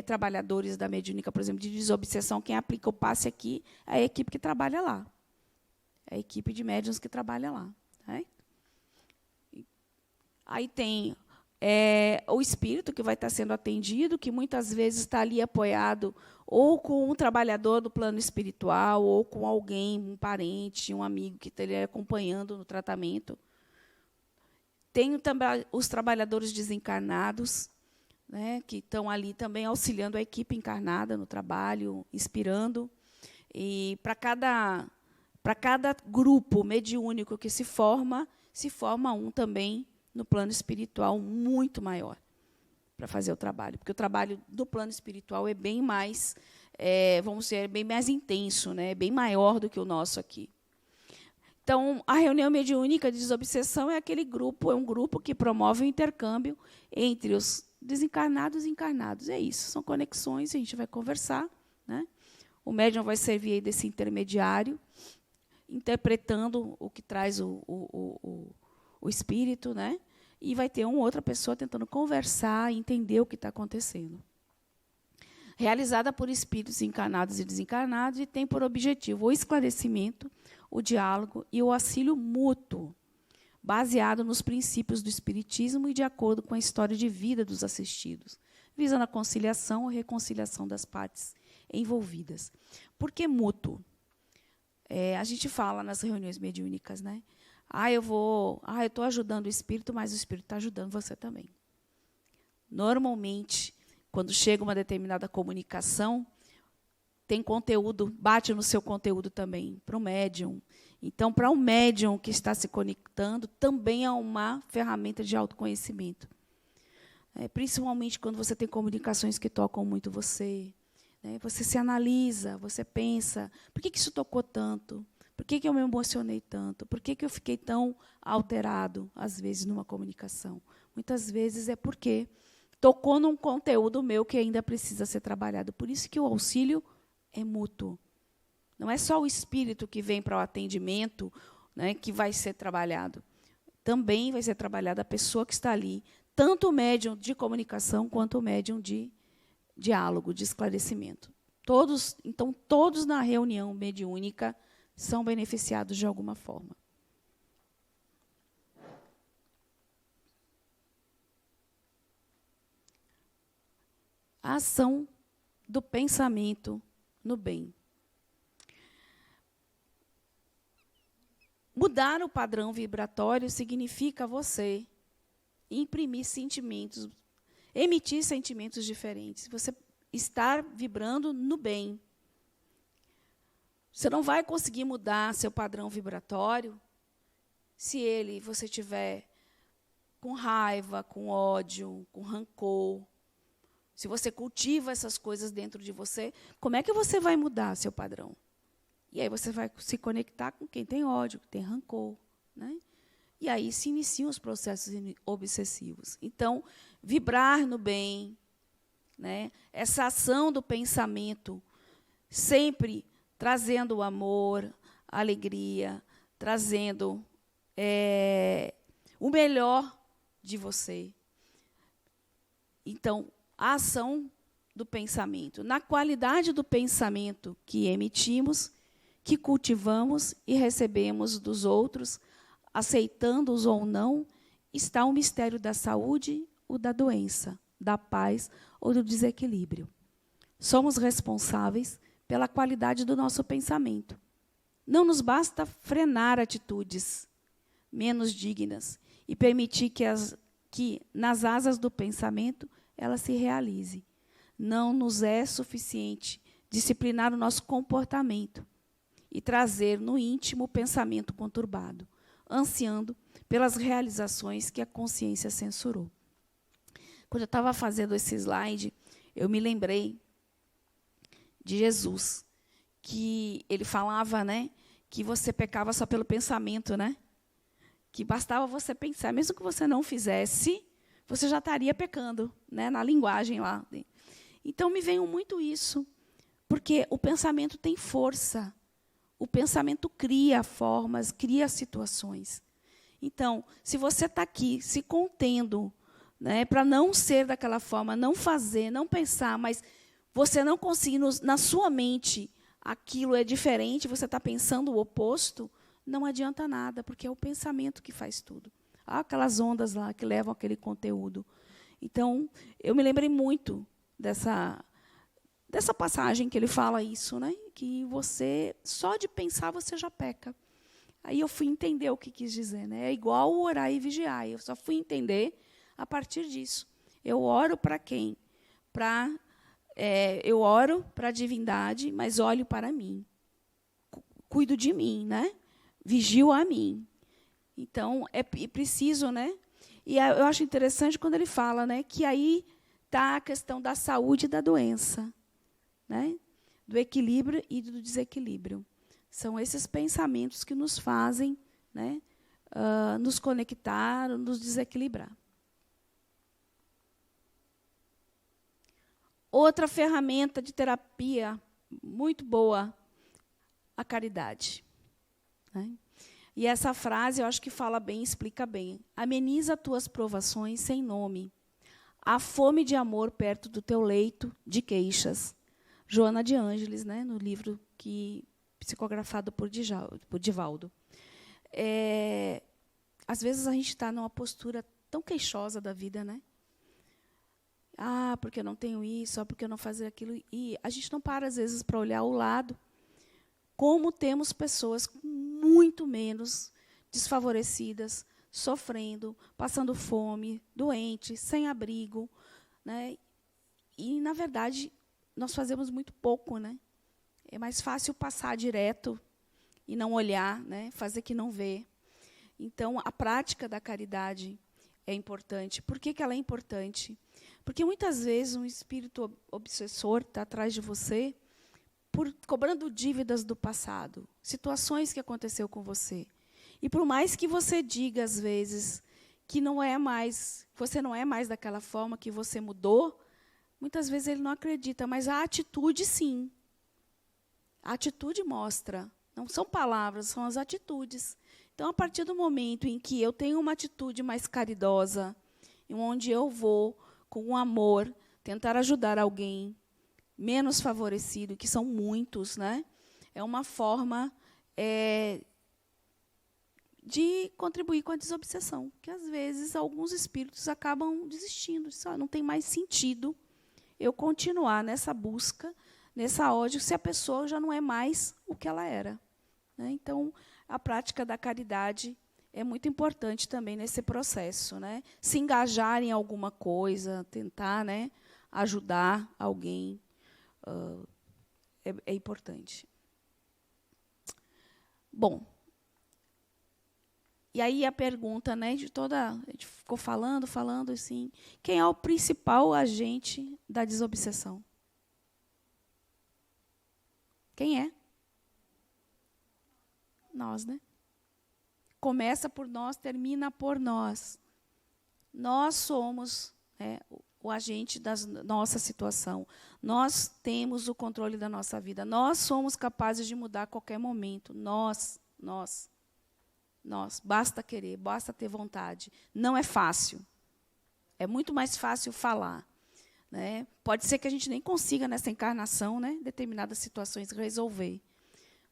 trabalhadores da mediúnica, por exemplo, de desobsessão, quem aplica o passe aqui é a equipe que trabalha lá. É a equipe de médiuns que trabalha lá. Né? Aí tem o espírito que vai estar sendo atendido, que muitas vezes está ali apoiado ou com um trabalhador do plano espiritual, ou com alguém, um parente, um amigo que está ali acompanhando no tratamento. Tem também os trabalhadores desencarnados, né, que estão ali também auxiliando a equipe encarnada no trabalho, inspirando. E para cada grupo mediúnico que se forma um também no plano espiritual muito maior para fazer o trabalho. Porque o trabalho do plano espiritual é bem mais, bem mais intenso, né, bem maior do que o nosso aqui. Então, a reunião mediúnica de desobsessão é aquele grupo, é um grupo que promove o intercâmbio entre os desencarnados e encarnados. É isso, são conexões, a gente vai conversar. Né? O médium vai servir aí desse intermediário, interpretando o que traz o espírito, né? E vai ter uma outra pessoa tentando conversar e entender o que está acontecendo. Realizada por espíritos encarnados e desencarnados, e tem por objetivo o esclarecimento, o diálogo e o auxílio mútuo, baseado nos princípios do Espiritismo e de acordo com a história de vida dos assistidos, visando a conciliação e reconciliação das partes envolvidas. Por que mútuo? A gente fala nas reuniões mediúnicas, né? Eu estou ajudando o espírito, mas o espírito está ajudando você também. Normalmente, quando chega uma determinada comunicação, tem conteúdo, bate no seu conteúdo também, para o médium. Então, para o médium que está se conectando, também é uma ferramenta de autoconhecimento. Principalmente quando você tem comunicações que tocam muito você. Né? Você se analisa, você pensa, por que isso tocou tanto? Por que eu me emocionei tanto? Por que eu fiquei tão alterado, às vezes, numa comunicação? Muitas vezes é porque tocou num conteúdo meu que ainda precisa ser trabalhado. Por isso que o auxílio é mútuo. Não é só o espírito que vem para o atendimento, né, que vai ser trabalhado. Também vai ser trabalhada a pessoa que está ali, tanto o médium de comunicação quanto o médium de diálogo, de esclarecimento. Então, todos na reunião mediúnica são beneficiados de alguma forma. A ação do pensamento no bem. Mudar o padrão vibratório significa você imprimir sentimentos, emitir sentimentos diferentes. Você estar vibrando no bem. Você não vai conseguir mudar seu padrão vibratório se você estiver com raiva, com ódio, com rancor. Se você cultiva essas coisas dentro de você, como é que você vai mudar seu padrão? E aí você vai se conectar com quem tem ódio, que tem rancor. Né? E aí se iniciam os processos obsessivos. Então, vibrar no bem, né? Essa ação do pensamento, sempre trazendo o amor, a alegria, trazendo o melhor de você. Então, a ação do pensamento, na qualidade do pensamento que emitimos, que cultivamos e recebemos dos outros, aceitando-os ou não, está o mistério da saúde ou da doença, da paz ou do desequilíbrio. Somos responsáveis pela qualidade do nosso pensamento. Não nos basta frenar atitudes menos dignas e permitir que nas asas do pensamento ela se realize. Não nos é suficiente disciplinar o nosso comportamento e trazer no íntimo o pensamento conturbado, ansiando pelas realizações que a consciência censurou. Quando eu estava fazendo esse slide, eu me lembrei de Jesus, que ele falava, né, que você pecava só pelo pensamento, né? Que bastava você pensar, mesmo que você não fizesse, você já estaria pecando, né, na linguagem lá. Então, me veio muito isso, porque o pensamento tem força. O pensamento cria formas, cria situações. Então, se você está aqui se contendo, né, para não ser daquela forma, não fazer, não pensar, mas você não conseguir, na sua mente, aquilo é diferente, você está pensando o oposto, não adianta nada, porque é o pensamento que faz tudo. Há aquelas ondas lá que levam aquele conteúdo. Então, eu me lembrei muito dessa passagem que ele fala isso, né? Que você, só de pensar, você já peca. Aí eu fui entender o que quis dizer, né? É igual orar e vigiar. Eu só fui entender a partir disso. Eu oro para quem? Eu oro para a divindade, mas olho para mim. Cuido de mim, né? Vigio a mim. Então, é preciso, né? E eu acho interessante quando ele fala, né, que aí está a questão da saúde e da doença, né? Do equilíbrio e do desequilíbrio. São esses pensamentos que nos fazem, né, nos conectar, nos desequilibrar. Outra ferramenta de terapia muito boa, a caridade. Né? E essa frase, eu acho que fala bem, explica bem. Ameniza tuas provações sem nome. Há fome de amor perto do teu leito de queixas. Joana de Ângeles, né, no livro psicografado por Divaldo. Às vezes a gente está numa postura tão queixosa da vida, né? Ah, porque eu não tenho isso, porque eu não fazer aquilo. E a gente não para, às vezes, para olhar o lado. Como temos pessoas muito menos desfavorecidas, sofrendo, passando fome, doentes, sem abrigo. Né? E, na verdade, nós fazemos muito pouco. Né? É mais fácil passar direto e não olhar, né? Fazer que não vê. Então, a prática da caridade é importante. Por que ela é importante? Porque, muitas vezes, um espírito obsessor está atrás de você cobrando dívidas do passado, situações que aconteceu com você. E, por mais que você diga, às vezes, que você não é mais daquela forma, que você mudou, muitas vezes ele não acredita, mas a atitude, sim. A atitude mostra. Não são palavras, são as atitudes. Então, a partir do momento em que eu tenho uma atitude mais caridosa, onde eu vou, com amor, tentar ajudar alguém menos favorecido, que são muitos, né? É uma forma de contribuir com a desobsessão, que, às vezes, alguns espíritos acabam desistindo. Não tem mais sentido eu continuar nessa busca, nessa ódio, se a pessoa já não é mais o que ela era. Né? Então, a prática da caridade é muito importante também nesse processo. Né? Se engajar em alguma coisa, tentar, né, ajudar alguém, é importante. Bom, e aí a pergunta, né, a gente ficou falando assim, quem é o principal agente da desobsessão? Quem é? Nós, né? Começa por nós, termina por nós. Nós somos o agente da nossa situação. Nós temos o controle da nossa vida. Nós somos capazes de mudar a qualquer momento. Nós. Basta querer, basta ter vontade. Não é fácil. É muito mais fácil falar. Né? Pode ser que a gente nem consiga, nessa encarnação, né, determinadas situações, resolver.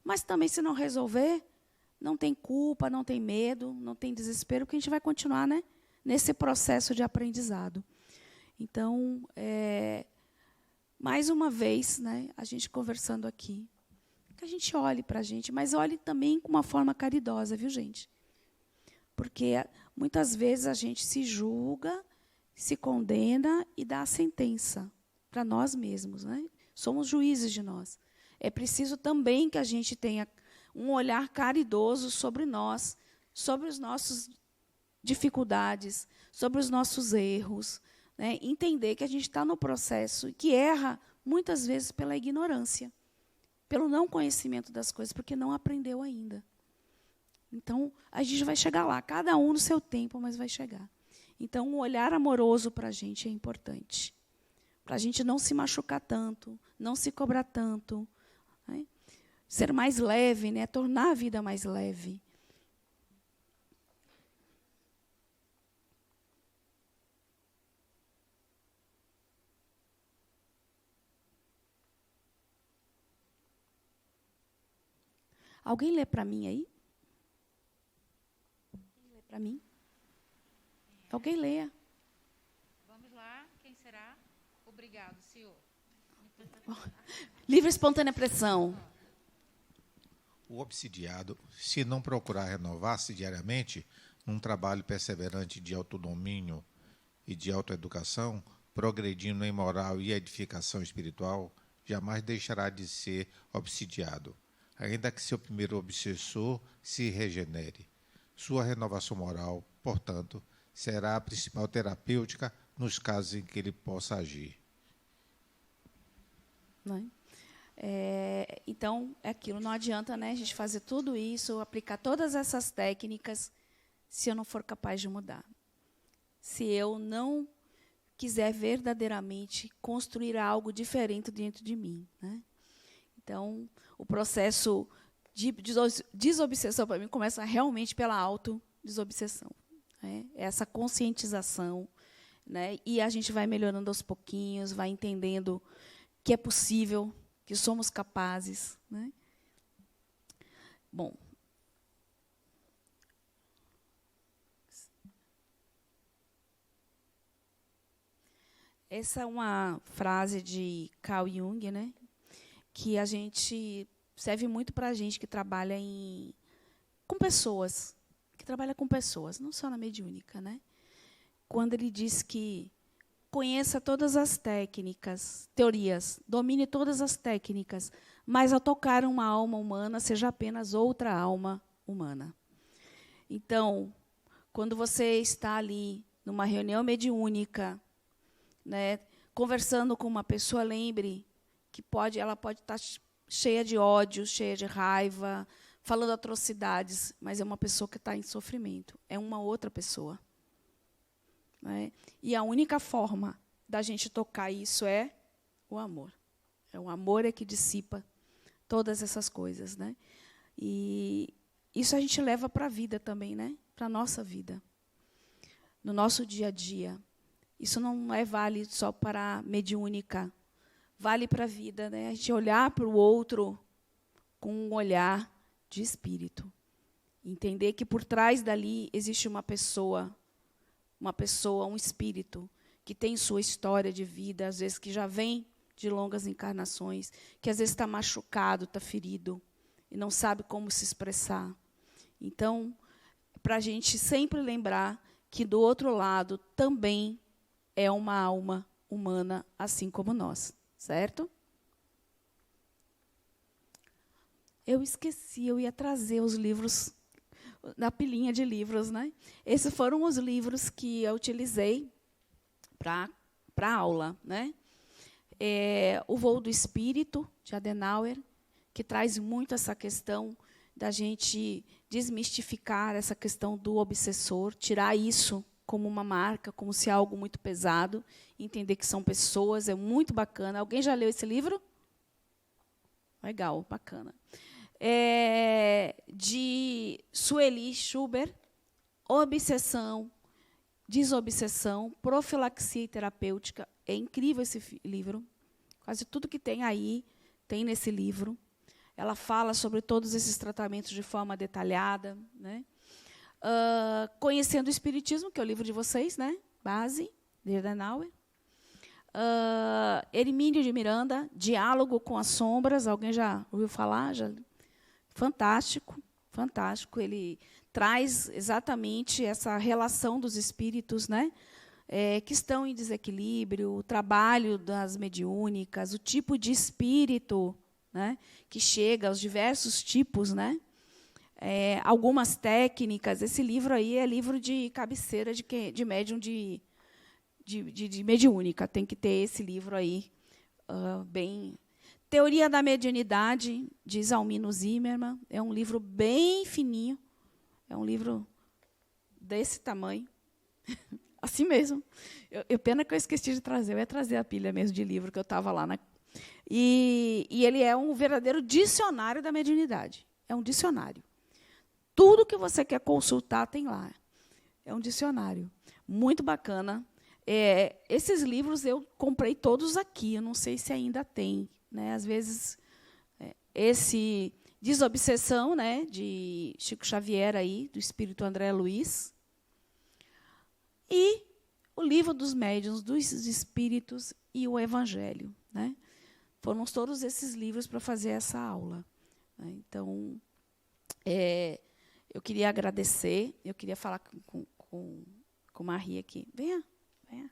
Mas também, se não resolver, não tem culpa, não tem medo, não tem desespero, porque a gente vai continuar, né, nesse processo de aprendizado. Então, mais uma vez, né, a gente conversando aqui, que a gente olhe para a gente, mas olhe também com uma forma caridosa, viu, gente? Porque, muitas vezes, a gente se julga, se condena e dá a sentença para nós mesmos. Né? Somos juízes de nós. É preciso também que a gente tenha um olhar caridoso sobre nós, sobre as nossas dificuldades, sobre os nossos erros, né? Entender que a gente está no processo, que erra muitas vezes pela ignorância, pelo não conhecimento das coisas, porque não aprendeu ainda. Então, a gente vai chegar lá, cada um no seu tempo, mas vai chegar. Então, um olhar amoroso para a gente é importante, para a gente não se machucar tanto, não se cobrar tanto, né? Ser mais leve, né? Tornar a vida mais leve. Alguém lê para mim aí? Alguém lê para mim? Alguém leia. Vamos lá, quem será? Obrigado, senhor. Livre espontânea pressão. O obsidiado, se não procurar renovar-se diariamente, num trabalho perseverante de autodomínio e de autoeducação, progredindo em moral e edificação espiritual, jamais deixará de ser obsidiado, ainda que seu primeiro obsessor se regenere. Sua renovação moral, portanto, será a principal terapêutica nos casos em que ele possa agir. Não é? Então, é aquilo, não adianta, né, a gente fazer tudo isso, aplicar todas essas técnicas, se eu não for capaz de mudar. Se eu não quiser verdadeiramente construir algo diferente dentro de mim, né? Então, o processo de desobsessão, para mim, começa realmente pela autodesobsessão, né? Essa conscientização, né? E a gente vai melhorando aos pouquinhos, vai entendendo que é possível, que somos capazes, né? Bom. Essa é uma frase de Carl Jung, né? Que a gente serve muito para a gente que trabalha com pessoas, não só na mediúnica, né? Quando ele diz que conheça todas as técnicas, teorias, domine todas as técnicas, mas ao tocar uma alma humana, seja apenas outra alma humana. Então, quando você está ali numa reunião mediúnica, né, conversando com uma pessoa, lembre que ela pode estar cheia de ódio, cheia de raiva, falando atrocidades, mas é uma pessoa que está em sofrimento, é uma outra pessoa. Né? E a única forma da gente tocar isso é o amor. O amor é que dissipa todas essas coisas, né? E isso a gente leva para a vida também, né? Para a nossa vida, no nosso dia a dia. Isso não é válido só para a mediúnica, vale para a vida, né? A gente olhar para o outro com um olhar de espírito, entender que por trás dali existe uma pessoa, um espírito, que tem sua história de vida, às vezes que já vem de longas encarnações, que às vezes está machucado, está ferido, e não sabe como se expressar. Então, para a gente sempre lembrar que do outro lado também é uma alma humana, assim como nós, certo? Eu esqueci, eu ia trazer os livros na pilinha de livros, né? Esses foram os livros que eu utilizei para a aula, né? O Voo do Espírito, de Adenauer, que traz muito essa questão da gente desmistificar essa questão do obsessor, tirar isso como uma marca, como se é algo muito pesado, entender que são pessoas, é muito bacana. Alguém já leu esse livro? Legal, bacana. De Sueli Schubert, Obsessão, Desobsessão, Profilaxia e Terapêutica. É incrível esse livro. Quase tudo que tem aí tem nesse livro. Ela fala sobre todos esses tratamentos de forma detalhada, né? Conhecendo o Espiritismo, que é o livro de vocês, né? Base, de Adenauer. Hermínio de Miranda, Diálogo com as Sombras. Alguém já ouviu falar? Fantástico, fantástico. Ele traz exatamente essa relação dos espíritos, né? Que estão em desequilíbrio, o trabalho das mediúnicas, o tipo de espírito, né, que chega, os diversos tipos, né? Algumas técnicas. Esse livro aí é livro de cabeceira de médium de de mediúnica. Tem que ter esse livro aí, bem... Teoria da Mediunidade, de Zalmino Zimmermann. É um livro bem fininho. É um livro desse tamanho. Assim mesmo. Pena que eu esqueci de trazer. Eu ia trazer a pilha mesmo de livro que eu estava lá. E ele é um verdadeiro dicionário da mediunidade. É um dicionário. Tudo que você quer consultar tem lá. É um dicionário. Muito bacana. Esses livros eu comprei todos aqui. Eu não sei se ainda tem. Né? Às vezes, esse Desobsessão, né, de Chico Xavier, aí, do espírito André Luiz, e o Livro dos Médiuns, dos Espíritos e o Evangelho. Né? Foram todos esses livros para fazer essa aula. Né? Então, eu queria agradecer, eu queria falar com Maria aqui. Venha, venha.